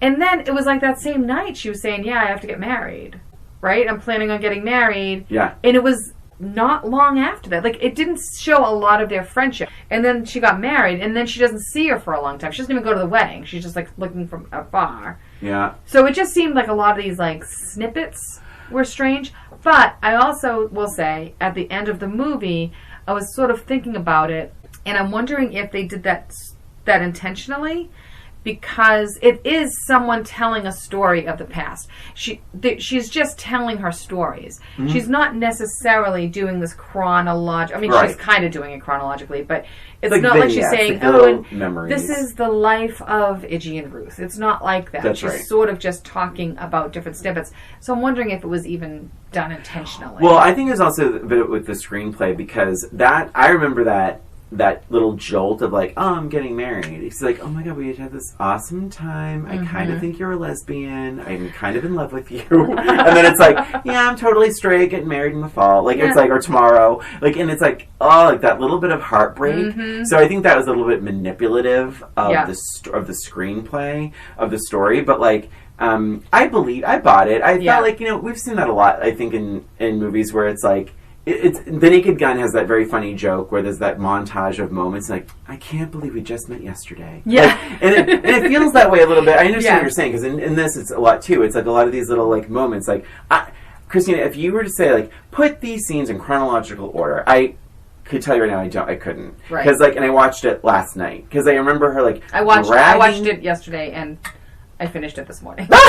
And then it was like that same night she was saying, I have to get married. Right? I'm planning on getting married. Yeah. And it was not long after that. Like, it didn't show a lot of their friendship. And then she got married, and then she doesn't see her for a long time. She doesn't even go to the wedding. She's just, like, looking from afar. Yeah. So it just seemed like a lot of these, like, snippets were strange. But I also will say, at the end of the movie, I was sort of thinking about it, and I'm wondering if they did that intentionally, because it is someone telling a story of the past. She's just telling her stories. Mm-hmm. She's not necessarily doing this chronological. I mean, she's kind of doing it chronologically, but it's like not like she's saying, this is the life of Iggy and Ruth. It's not like that. She's sort of just talking about different snippets. So I'm wondering if it was even done intentionally. Well, I think it was also a bit with the screenplay, because I remember that little jolt of like, I'm getting married. It's like, oh my god, we had this awesome time. I kind of think you're a lesbian. I'm kind of in love with you. And then it's like, I'm totally straight, getting married in the fall. Like, it's like, or tomorrow. Like, and it's like, like that little bit of heartbreak. Mm-hmm. So I think that was a little bit manipulative of the screenplay, of the story. But like, I bought it. I felt like, we've seen that a lot, I think, in movies where it's like, it's The Naked Gun has that very funny joke where there's that montage of moments like, I can't believe we just met yesterday. Yeah. Like, and it feels that way a little bit. I understand what you're saying, because in this it's a lot too. It's like a lot of these little like moments. Like, Christina, if you were to say like, put these scenes in chronological order, I could tell you right now I couldn't. Right. Because like, and I watched it last night. Because I remember her like, I watched it yesterday and I finished it this morning. Like,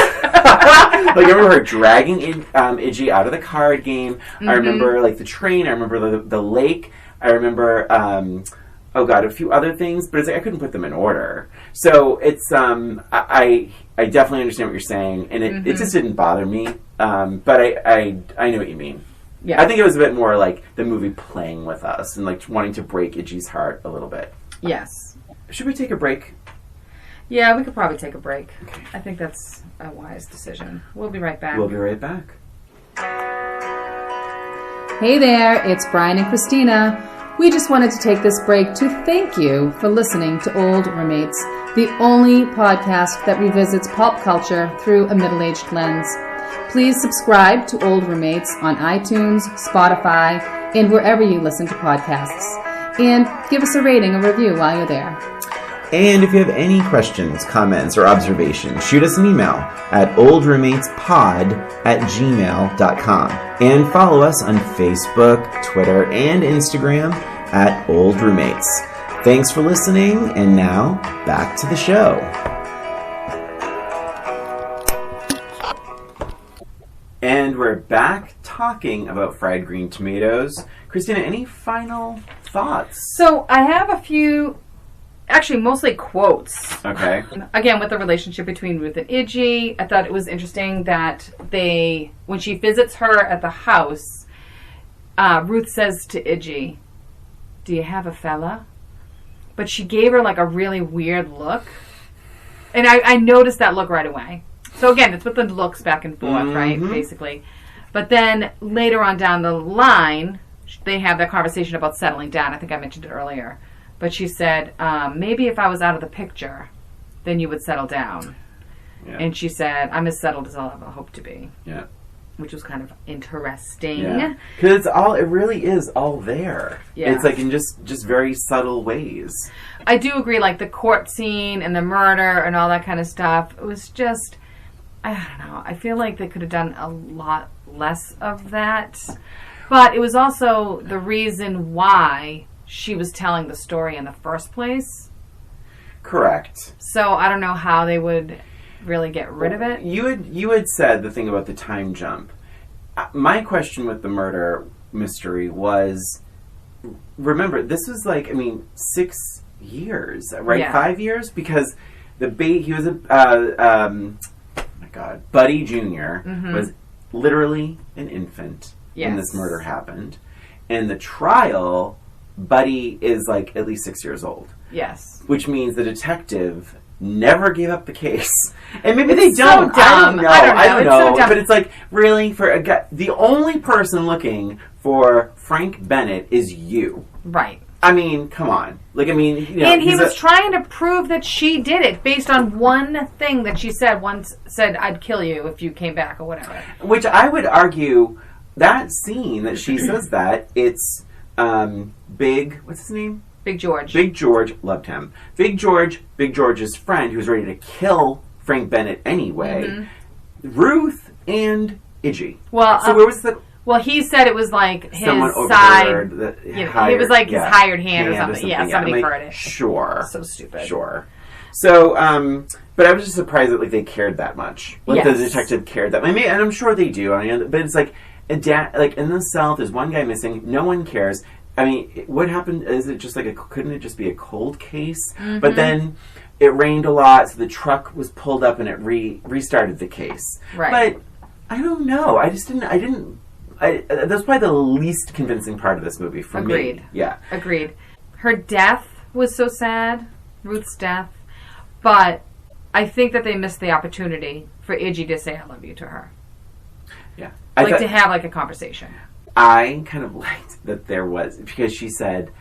I remember her dragging Iggy out of the card game. Mm-hmm. I remember, like, the train. I remember the lake. I remember, a few other things. But it's like, I couldn't put them in order. So it's, I definitely understand what you're saying. And it just didn't bother me. But I know what you mean. Yeah. I think it was a bit more like the movie playing with us and, like, wanting to break Iggy's heart a little bit. Yes. Should we take a break? Yeah, we could probably take a break. Okay. I think that's a wise decision. We'll be right back. We'll be right back. Hey there, it's Brian and Christina. We just wanted to take this break to thank you for listening to Old Roommates, the only podcast that revisits pulp culture through a middle-aged lens. Please subscribe to Old Roommates on iTunes, Spotify, and wherever you listen to podcasts. And give us a rating or review while you're there. And if you have any questions, comments, or observations, shoot us an email at oldroommatespod@gmail.com. And follow us on Facebook, Twitter, and Instagram at Old Roommates. Thanks for listening, and now, back to the show. And we're back talking about fried green tomatoes. Christina, any final thoughts? So I have a few... Actually, mostly quotes. Okay. Again, with the relationship between Ruth and Iggy, I thought it was interesting that when she visits her at the house, Ruth says to Iggy, "Do you have a fella?" But she gave her like a really weird look. And I noticed that look right away. So again, it's with the looks back and forth, right? Basically. But then later on down the line, they have that conversation about settling down. I think I mentioned it earlier. But she said, maybe if I was out of the picture, then you would settle down. Yeah. And she said, I'm as settled as I'll ever hope to be. Yeah. which was kind of interesting. Yeah. Because it really is all there. Yeah. It's like in just very subtle ways. I do agree, like the court scene and the murder and all that kind of stuff. It was just, I don't know. I feel like they could have done a lot less of that. But it was also the reason why she was telling the story in the first place. Correct. So I don't know how they would really get rid of it. You had said the thing about the time jump. My question with the murder mystery was, remember, this was 6 years, right? Yeah. 5 years? Because he was oh my God, Buddy Jr. was literally an infant when this murder happened. In the trial, Buddy is at least 6 years old. Yes. Which means the detective never gave up the case. And maybe It's they don't. so dumb. I don't know. So dumb. But it's really, for a guy, the only person looking for Frank Bennett is you. Right. I mean, come on. And he was trying to prove that she did it based on one thing that she said. Once said, "I'd kill you if you came back," or whatever. Which I would argue, that scene that she says that, it's what's his name? Big George. Big George, loved him. Big George's friend, who was ready to kill Frank Bennett anyway. Ruth and Iggy. Well, so where was the... Well, he said it was his someone side. He was his hired hand or something. Yeah, somebody heard it. Sure. So stupid. Sure. So, but I was just surprised that they cared that much. The detective cared that much. And I'm sure they do. But it's in the South, there's one guy missing. No one cares. I mean, what happened? Is it just couldn't it just be a cold case? But then it rained a lot, so the truck was pulled up and it restarted the case. Right. But I don't know. That's probably the least convincing part of this movie for me. Agreed. Yeah. Agreed. Her death was so sad, Ruth's death, but I think that they missed the opportunity for Iggy to say "I love you" to her. Yeah. To have a conversation. I kind of liked that there was, because she said,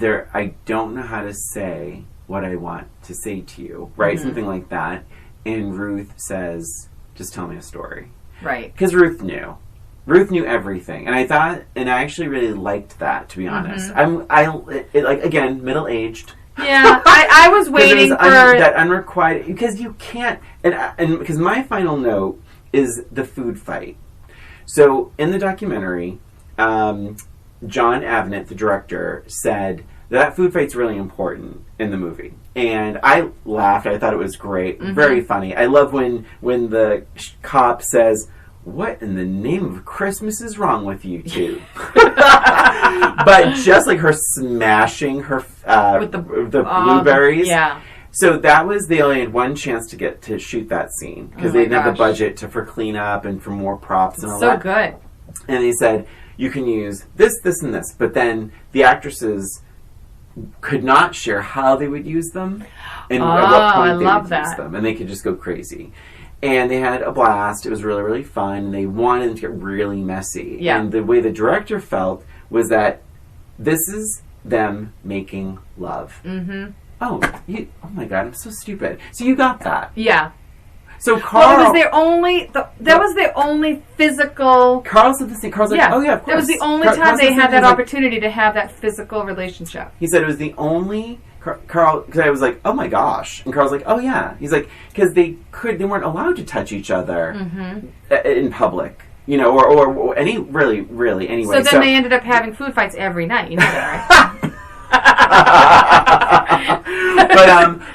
I don't know how to say what I want to say to you, right? Something like that. And Ruth says, just tell me a story. Right. Because Ruth knew. Ruth knew everything. And I actually really liked that, to be honest. Again, middle-aged. Yeah, I was waiting for... that unrequited... Because you can't... And because my final note is the food fight. So, in the documentary, John Avnet, the director, said that food fight's really important in the movie. And I laughed. I thought it was great. Very funny. I love when the cop says, "What in the name of Christmas is wrong with you two?" But just her smashing her with the blueberries. Yeah. So they only had one chance to get to shoot that scene because they didn't have the budget for cleanup and for more props and all that. So good. And they said, you can use this, this, and this. But then the actresses could not share how they would use them and at what point they would use them. And they could just go crazy. And they had a blast. It was really, really fun. And they wanted them to get really messy. Yeah. And the way the director felt was that this is them making love. Mm-hmm. Oh my God, I'm so stupid. So you got that. Yeah. So Carl... Well, it was their only physical... Carl said the same. Carl's like, oh yeah, of course. It was the only time they had that opportunity to have that physical relationship. He said it was the only... Carl, because I was like, oh my gosh. And Carl's like, oh yeah. He's like, because they weren't allowed to touch each other in public. Or any, really, anyway. So then they ended up having food fights every night. You know that, right?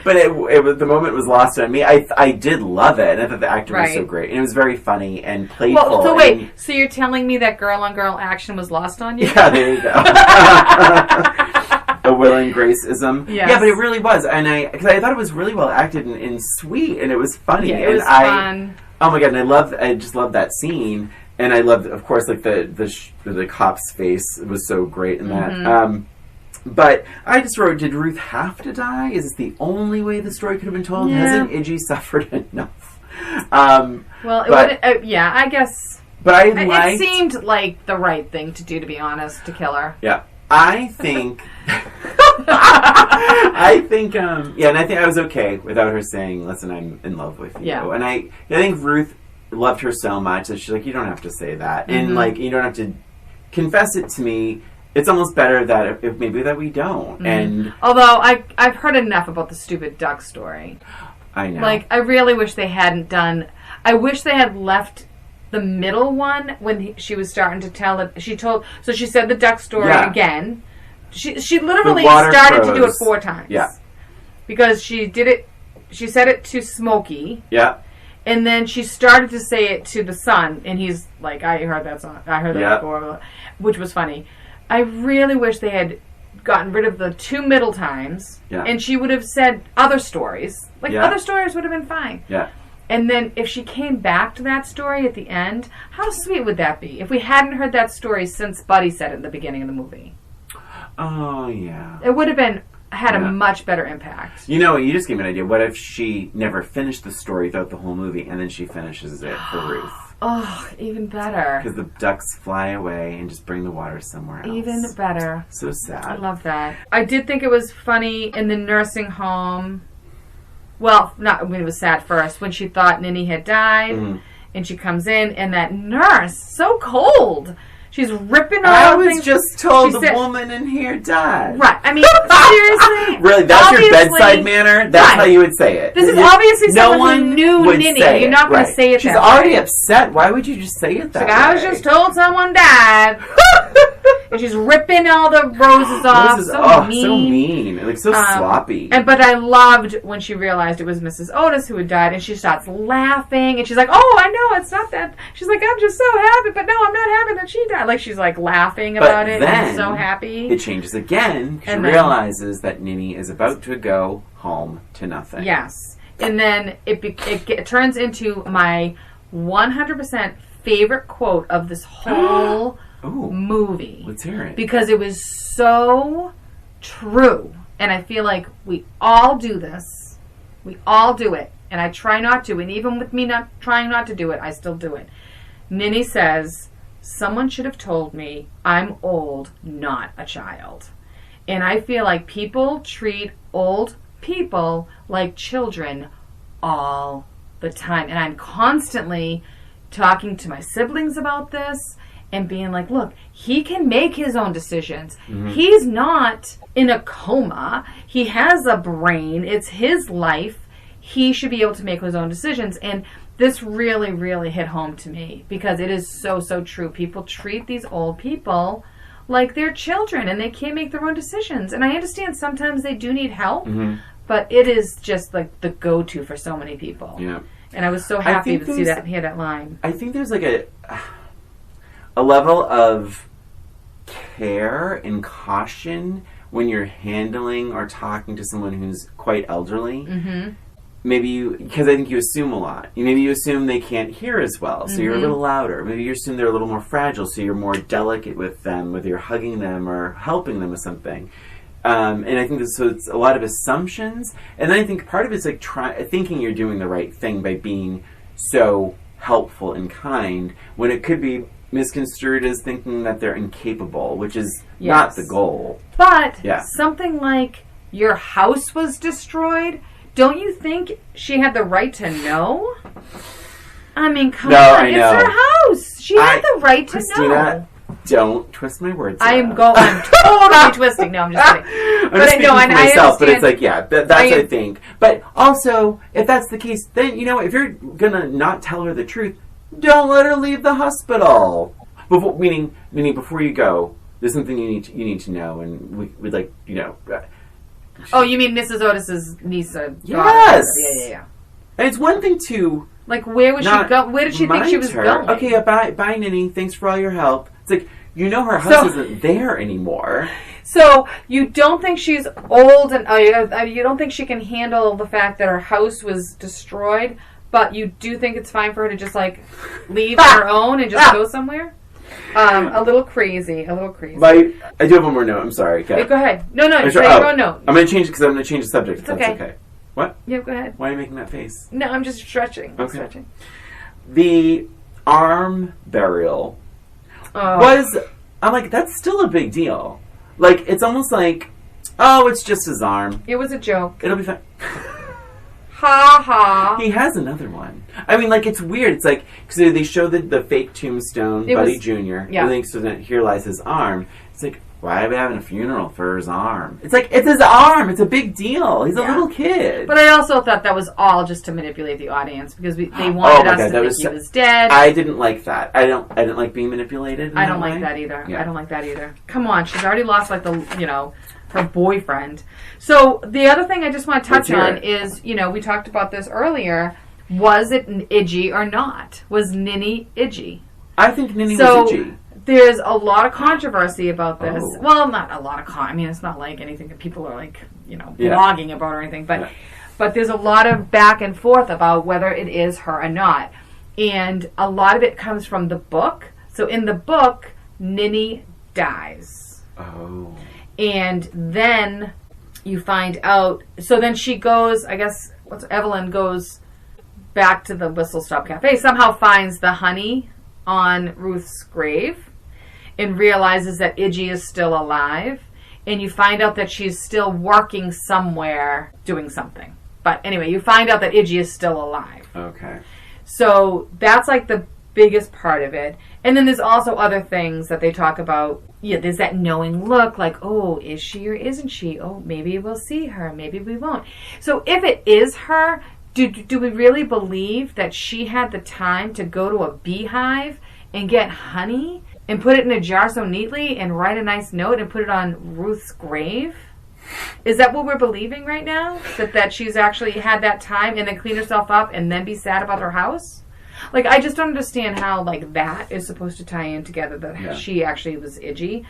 but the moment was lost on me. I did love it, and I thought the acting was so great, and it was very funny and playful. Well, so wait, so you're telling me that girl-on-girl action was lost on you? Yeah, there you go. A Will and Grace-ism. Yes. Yeah, but it really was, and because I thought it was really well acted and sweet, and it was funny. Yeah, it was fun. Oh my God, and I just loved that scene, and I loved, of course, the cop's face. It was so great in that. But I just wrote, did Ruth have to die? Is this the only way the story could have been told? Yeah. Hasn't Iggy suffered enough? I guess... But it seemed like the right thing to do, to be honest, to kill her. Yeah. I think... and I think I was okay without her saying, listen, I'm in love with you. Yeah. And I think Ruth loved her so much that she's like, you don't have to say that. And, like, you don't have to confess it to me. It's almost better that if maybe that we don't. And although I've heard enough about the stupid duck story. I know. Like, I really wish they hadn't done... I wish they had left the middle one when she was starting to tell it. She said the duck story again. She literally started to do it 4 times. Yeah. Because she said it to Smokey. Yeah. And then she started to say it to the son, and he's like, I heard that song. I heard that before, which was funny. I really wish they had gotten rid of the 2 middle times, and she would have said other stories. Like, other stories would have been fine. Yeah. And then if she came back to that story at the end, how sweet would that be? If we hadn't heard that story since Buddy said it in the beginning of the movie. Oh, yeah. It would have had a much better impact. You know, you just gave me an idea. What if she never finished the story throughout the whole movie, and then she finishes it for Ruth? Oh, even better. Because the ducks fly away and just bring the water somewhere else. Even better. So sad. I love that. I did think it was funny in the nursing home. Well, it was sad first, when she thought Ninny had died, and she comes in, and that nurse, so cold. She's ripping all the things. I was just told the woman in here died. Right. I mean, seriously. Really? That's your bedside manner? That's how you would say it. This is obviously someone who knew Ninny. You're not going to say it She's that already way. upset. Why would you just say it that way? I was just told someone died. And she's ripping all the roses off. So mean. Like, so sloppy. But I loved when she realized it was Mrs. Otis who had died, and she starts laughing, and she's like, oh, I know, it's not that. She's like, I'm just so happy, but no, I'm not happy that she died. Like, she's like laughing about it, and so happy. It changes again. She realizes that Ninny is about to go home to nothing. Yes. And then it turns into my 100% favorite quote of this whole movie. Let's hear it. Because it was so true. And I feel like we all do this. We all do it. And I try not to. And even with me not trying not to do it, I still do it. Ninny says, someone should have told me I'm old, not a child. And I feel like people treat old people like children all the time. And I'm constantly talking to my siblings about this and being like, look, he can make his own decisions. He's not in a coma. He has a brain. It's his life. He should be able to make his own decisions. And this really, really hit home to me because it is so, so true. People treat these old people like they're children and they can't make their own decisions. And I understand sometimes they do need help, but it is just like the go-to for so many people. Yeah. And I was so happy to hear that line. I think there's like a level of care and caution when you're handling or talking to someone who's quite elderly. Maybe because I think you assume a lot. Maybe you assume they can't hear as well, so you're a little louder. Maybe you assume they're a little more fragile, so you're more delicate with them, whether you're hugging them or helping them with something. And I think so it's a lot of assumptions. And then I think part of it's like thinking you're doing the right thing by being so helpful and kind, when it could be misconstrued as thinking that they're incapable, which is not the goal. But something like your house was destroyed, don't you think she had the right to know? I mean, come on, it's her house. She had the right to know. Don't twist my words. I'm totally twisting. No, I'm just kidding. I'm just speaking for myself, but it's like, that's I think. But also, if that's the case, then, you know, if you're gonna not tell her the truth, don't let her leave the hospital. Meaning, before you go, there's something you need to know, and we'd like, you know. Oh, you mean Mrs. Otis's niece? Yes. Yeah. And it's one thing to where was she go? Where did she think she was going? Okay, bye, Ninny. Thanks for all your help. It's like, you know, her house isn't there anymore. So you don't think she's old, and you don't think she can handle the fact that her house was destroyed, but you do think it's fine for her to just leave on her own and just go somewhere? A little crazy. I do have one more note. I'm sorry. Okay. Go ahead. No. Say your note. I'm going to change it because I'm going to change the subject. It's okay. What? Yeah, go ahead. Why are you making that face? No, I'm just stretching. Okay. The arm burial was... I'm like, that's still a big deal. Like, it's almost like, oh, it's just his arm. It was a joke. It'll be fine. Ha ha. He has another one. I mean, like, it's weird. It's like, because they show the fake tombstone, Buddy Jr., yeah. and then so then here lies his arm. It's like, why are we having a funeral for his arm? It's like, it's his arm. It's a big deal. He's a little kid. But I also thought that was all just to manipulate the audience because they wanted us to think he was dead. I didn't like that. I didn't like being manipulated. I don't like that either. Yeah. I don't like that either. Come on, she's already lost like her boyfriend. So the other thing I just want to touch on is, we talked about this earlier. Was it Idgy or not? Was Ninny Idgy? I think Ninny was Idgy. There's a lot of controversy about this. Oh. Well, not a lot of I mean, it's not like anything that people are like, blogging about or anything. But there's a lot of back and forth about whether it is her or not. And a lot of it comes from the book. So in the book, Ninny dies. Oh. And then you find out. So then she goes, I guess, Evelyn goes back to the Whistle Stop Cafe, somehow finds the honey on Ruth's grave and realizes that Idgy is still alive. And you find out that she's still working somewhere doing something. But anyway, you find out that Idgy is still alive. Okay. So that's like the biggest part of it. And then there's also other things that they talk about. Yeah, there's that knowing look, like, oh, is she or isn't she? Oh, maybe we'll see her, maybe we won't. So if it is her, do we really believe that she had the time to go to a beehive and get honey and put it in a jar so neatly and write a nice note and put it on Ruth's grave? Is that what we're believing right now? That she's actually had that time and then clean herself up and then be sad about her house? Like, I just don't understand how, like, that is supposed to tie in together, that she actually was Idgy.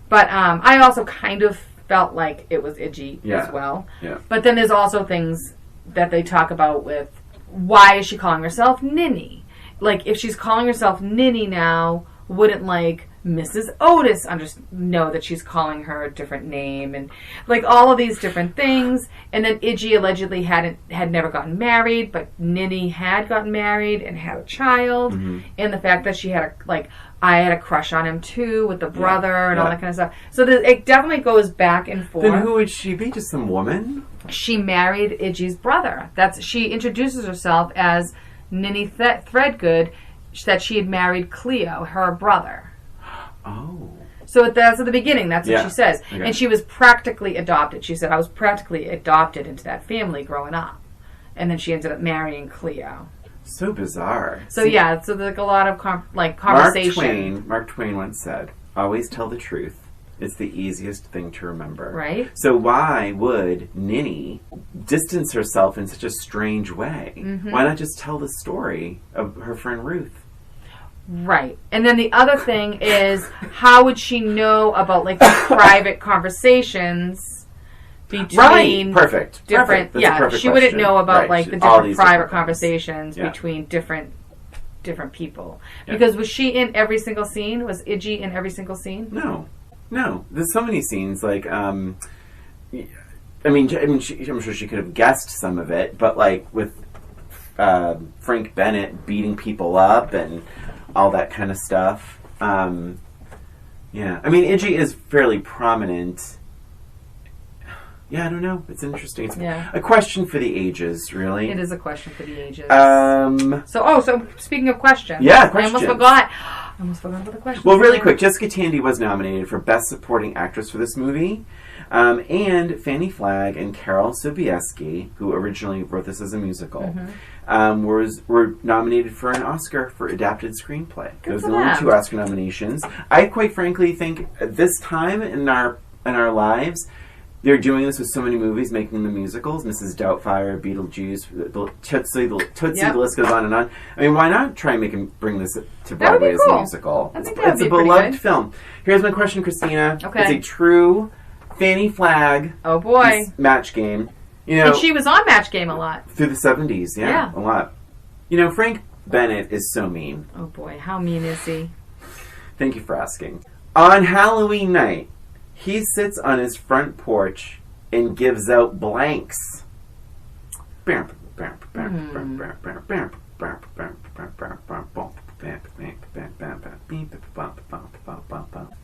But I also kind of felt like it was Idgy as well. Yeah. But then there's also things that they talk about with, why is she calling herself Ninny? Like, if she's calling herself Ninny now, wouldn't, like, Mrs. Otis know that she's calling her a different name, and like all of these different things. And then Idgy allegedly had never gotten married, but Ninny had gotten married and had a child. Mm-hmm. And the fact that she had I had a crush on him too with the brother and all that kind of stuff. So it definitely goes back and forth. Then who would she be? Just some woman? She married Idgy's brother. She introduces herself as Ninny Threadgood, that she had married Cleo, her brother. Oh. So that's at the beginning. That's what she says. Okay. And she was practically adopted. She said, I was practically adopted into that family growing up. And then she ended up marrying Cleo. So bizarre. So so there's like a lot of conversation. Mark Twain once said, always tell the truth. It's the easiest thing to remember. Right. So why would Ninny distance herself in such a strange way? Mm-hmm. Why not just tell the story of her friend Ruth? Right. And then the other thing is, how would she know about like the private conversations between perfect. Different That's a perfect she wouldn't question. know about like the different private conversations between different people. Yeah. Because was she in every single scene? Was Idgy in every single scene? No. There's so many scenes like I'm sure she could have guessed some of it, but like with Frank Bennett beating people up and all that kind of stuff. I mean, Idgy is fairly prominent. Yeah, I don't know. It's interesting. It's a question for the ages, really. It is a question for the ages. So speaking of questions. Yeah, questions. I almost forgot about the questions. Well, really quick, Jessica Tandy was nominated for Best Supporting Actress for this movie. And Fanny Flagg and Carol Sobieski, who originally wrote this as a musical, were nominated for an Oscar for Adapted Screenplay. Those are the only 2 Oscar nominations. I quite frankly think at this time in our lives, they're doing this with so many movies, making them musicals. Mrs. Doubtfire, Beetlejuice, Tootsie, the list goes on and on. I mean, why not try and bring this to Broadway as a musical? I think it's a beloved film. Here's my question, Christina. Okay. It's a true Fanny Flagg match game. And she was on Match Game a lot. Through the 70s, a lot. Frank Bennett is so mean. Oh boy, how mean is he? Thank you for asking. On Halloween night, he sits on his front porch and gives out blanks. I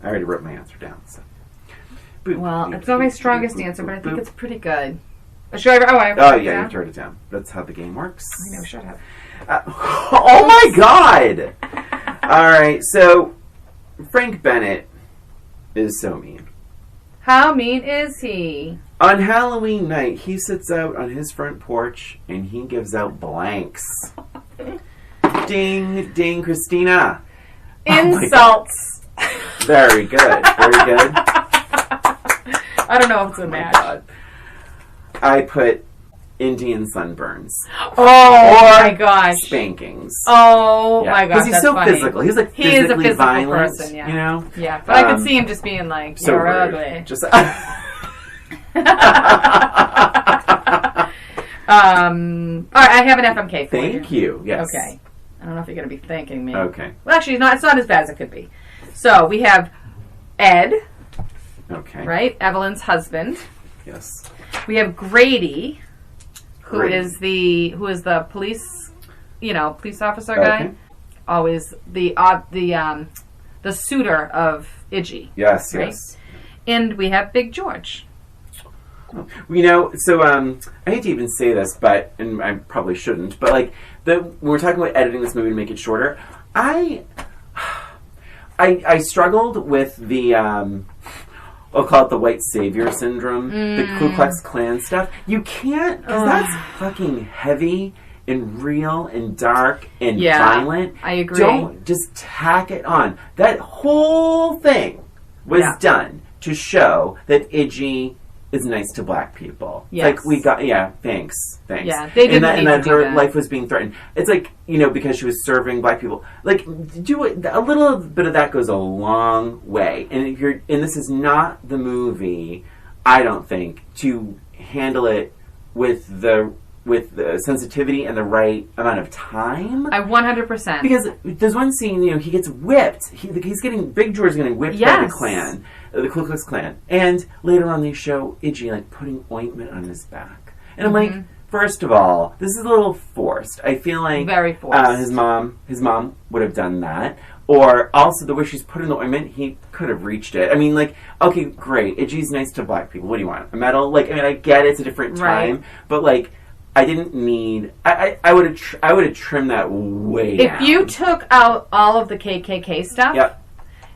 already wrote my answer down. So. Well, it's not my strongest answer, but I think it's pretty good. Should I? Oh, yeah, you have to write it down. That's how the game works. I know, shut up. Oh, my God! All right, so Frank Bennett is so mean. How mean is he? On Halloween night, he sits out on his front porch and he gives out blanks. Ding, ding, Christina. Insults. Very good. Very good. I don't know if it's a match. I put Indian sunburns. Oh my gosh. Spankings. Oh my gosh. Because he's so funny. physical. He's like he is a physical violent, person, yeah. You know? Yeah. But I could see him just being like, so you're rude. ugly. Just All right, I have an FMK for you. Thank you. Yes. Okay. I don't know if you're going to be thanking me. Okay. Well, actually, it's not as bad as it could be. So we have Ed. Okay. Right? Evelyn's husband. Yes. We have Grady, who Grady. is the police, police officer guy. Okay. Always the suitor of Iggy. Yes. Right? Yes. And we have Big George. So I hate to even say this, and I probably shouldn't, but like when we're talking about editing this movie to make it shorter, I struggled with the I'll call it the white savior syndrome, the Ku Klux Klan stuff. You can't, because that's fucking heavy and real and dark and violent. I agree. Don't just tack it on. That whole thing was done to show that Iggy is nice to black people. Yes. Like we got, thanks. Yeah, they didn't and that need to her do that. life was being threatened. It's like, because she was serving black people. Like, do it, a little bit of that goes a long way. And this is not the movie, I don't think, to handle it with the sensitivity and the right amount of time. I 100%. Because there's one scene, he gets whipped. Big George's getting whipped by the Klan, the Ku Klux Klan. And later on they show Iggy, like, putting ointment on his back. And I'm like, first of all, this is a little forced. I feel like... Very forced. His mom would have done that. Or also the way she's putting the ointment, he could have reached it. I mean, like, okay, great. Iggy's nice to black people. What do you want? A medal? Like, I mean, I get it's a different time. Right. But, like... I didn't need. I would have trimmed that way down. If you took out all of the KKK stuff,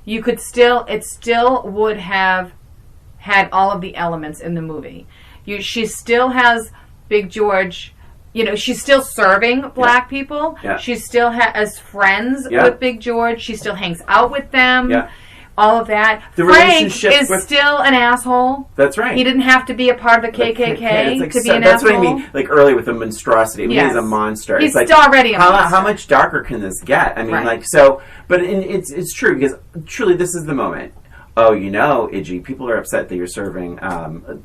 you could it still would have had all of the elements in the movie. She still has Big George. She's still serving black people. Yeah. She still has friends with Big George. She still hangs out with them. Yeah. All of that. The Frank relationship is still an asshole. That's right. He didn't have to be a part of the KKK to be an that's asshole. what I mean. Like earlier with the monstrosity. I mean, he's a monster. He's it's like, already a monster. How much darker can this get? I mean, but it's true because truly this is the moment. Oh, Iggy, people are upset that you're serving.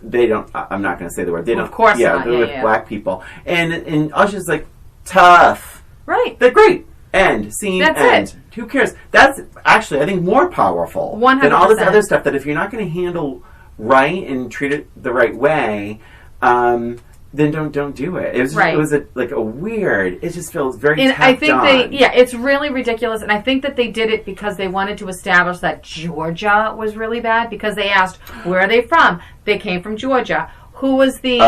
They don't. I'm not going to say the word. They don't. Of course not. With black people, and I was just like tough. Right. They're great. End. Scene. That's end. it. Who cares? That's actually, I think, more powerful 100%. than all this other stuff that if you're not going to handle right and treat it the right way, then don't do it. It was just, it was a weird. It just feels very. And I think on. it's really ridiculous, and I think that they did it because they wanted to establish that Georgia was really bad because they asked where are they from. They came from Georgia. Who was the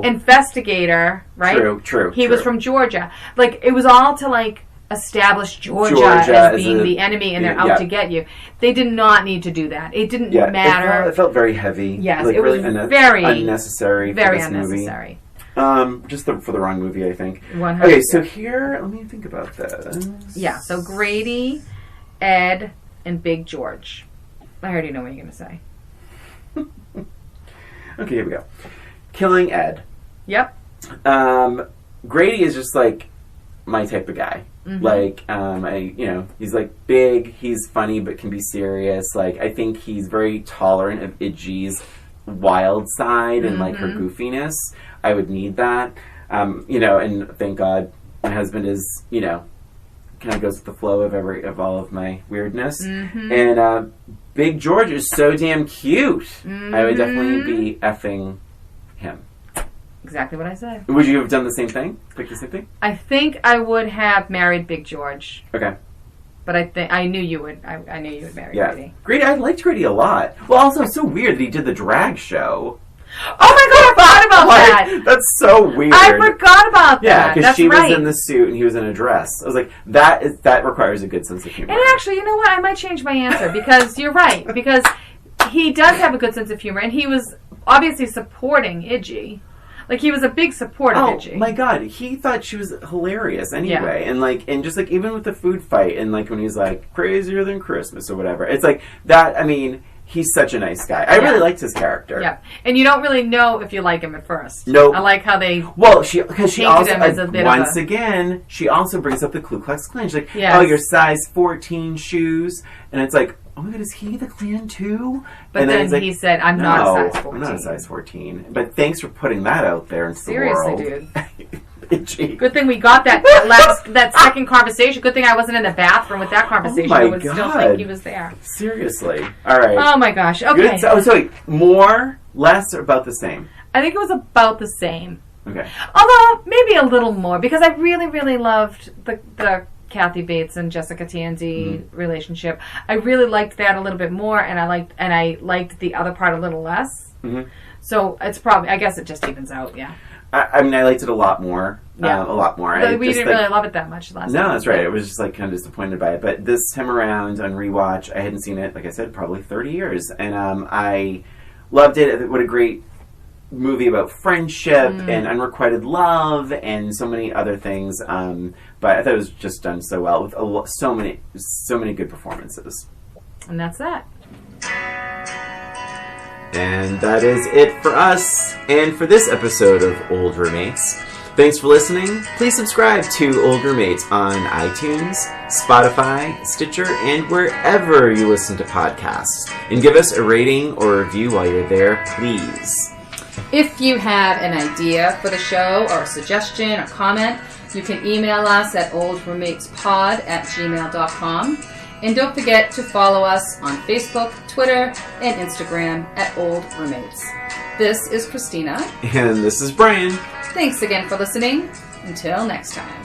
investigator? Right. True. He was from Georgia. Like it was all to establish Georgia as being the enemy and they're out to get you. They did not need to do that. It didn't matter. It felt very heavy. Yes, like, it was really very unnecessary. Very for this unnecessary. Movie. Just for the wrong movie, I think. 100%. Okay, so here, let me think about this. Yeah, so Grady, Ed, and Big George. I already know what you're going to say. Okay, here we go. Killing Ed. Yep. Grady is just like my type of guy. Mm-hmm. Like, he's like big, he's funny, but can be serious. Like, I think he's very tolerant of Iggy's wild side and like her goofiness. I would need that. And thank God my husband is, kind of goes with the flow of all of my weirdness. Mm-hmm. And Big George is so damn cute. Mm-hmm. I would definitely be effing him. Exactly what I said. Would you have done the same thing? Pick the same thing? I think I would have married Big George. Okay. But I knew you would. I knew you would marry Grady. Grady, I liked Grady a lot. Well, also, it's so weird that he did the drag show. Oh my god, I forgot about that. That's so weird. I forgot about that. Yeah, because That's she right. was in the suit and he was in a dress. I was like, that requires a good sense of humor. And actually, you know what? I might change my answer because you're right. Because he does have a good sense of humor, and he was obviously supporting Iggy. Like, he was a big supporter of Iggy. Oh my god, he thought she was hilarious anyway. Yeah. And just like even with the food fight, and like when he's like crazier than Christmas or whatever, it's like that. I mean, he's such a nice guy. I really liked his character. Yeah, and you don't really know if you like him at first. Nope. I like how they she also him as a bit once again she also brings up the Ku Klux Klan. She's like, yes. oh, your size 14 shoes, and it's like, oh my god, is he the Klan too? But and then he said, I'm not a size 14. I'm not a size 14. But thanks for putting that out there into the world. Seriously, dude. Good thing we got that second conversation. Good thing I wasn't in the bathroom with that conversation. Oh my I would god. still think he was there. Seriously. All right. Oh my gosh. Okay. Good. So wait, more, less, or about the same? I think it was about the same. Okay. Although maybe a little more because I really, really loved the Kathy Bates and Jessica Tandy relationship. I really liked that a little bit more, and I liked the other part a little less. Mm-hmm. So it's probably, I guess it just evens out. Yeah. I mean, I liked it a lot more. Yeah. A lot more. But we didn't really love it that much last time. No, that's right. I was just like kind of disappointed by it. But this time around on rewatch, I hadn't seen it, like I said, probably 30 years, and I loved it. What a great movie about friendship and unrequited love and so many other things. But I thought it was just done so well with so many good performances. And that's that. And that is it for us and for this episode of Old Roommates. Thanks for listening. Please subscribe to Old Roommates on iTunes, Spotify, Stitcher, and wherever you listen to podcasts. And give us a rating or review while you're there, please. If you have an idea for the show or a suggestion or comment, you can email us at oldroommatespod@gmail.com. And don't forget to follow us on Facebook, Twitter, and Instagram at Old Roommates. This is Christina. And this is Brian. Thanks again for listening. Until next time.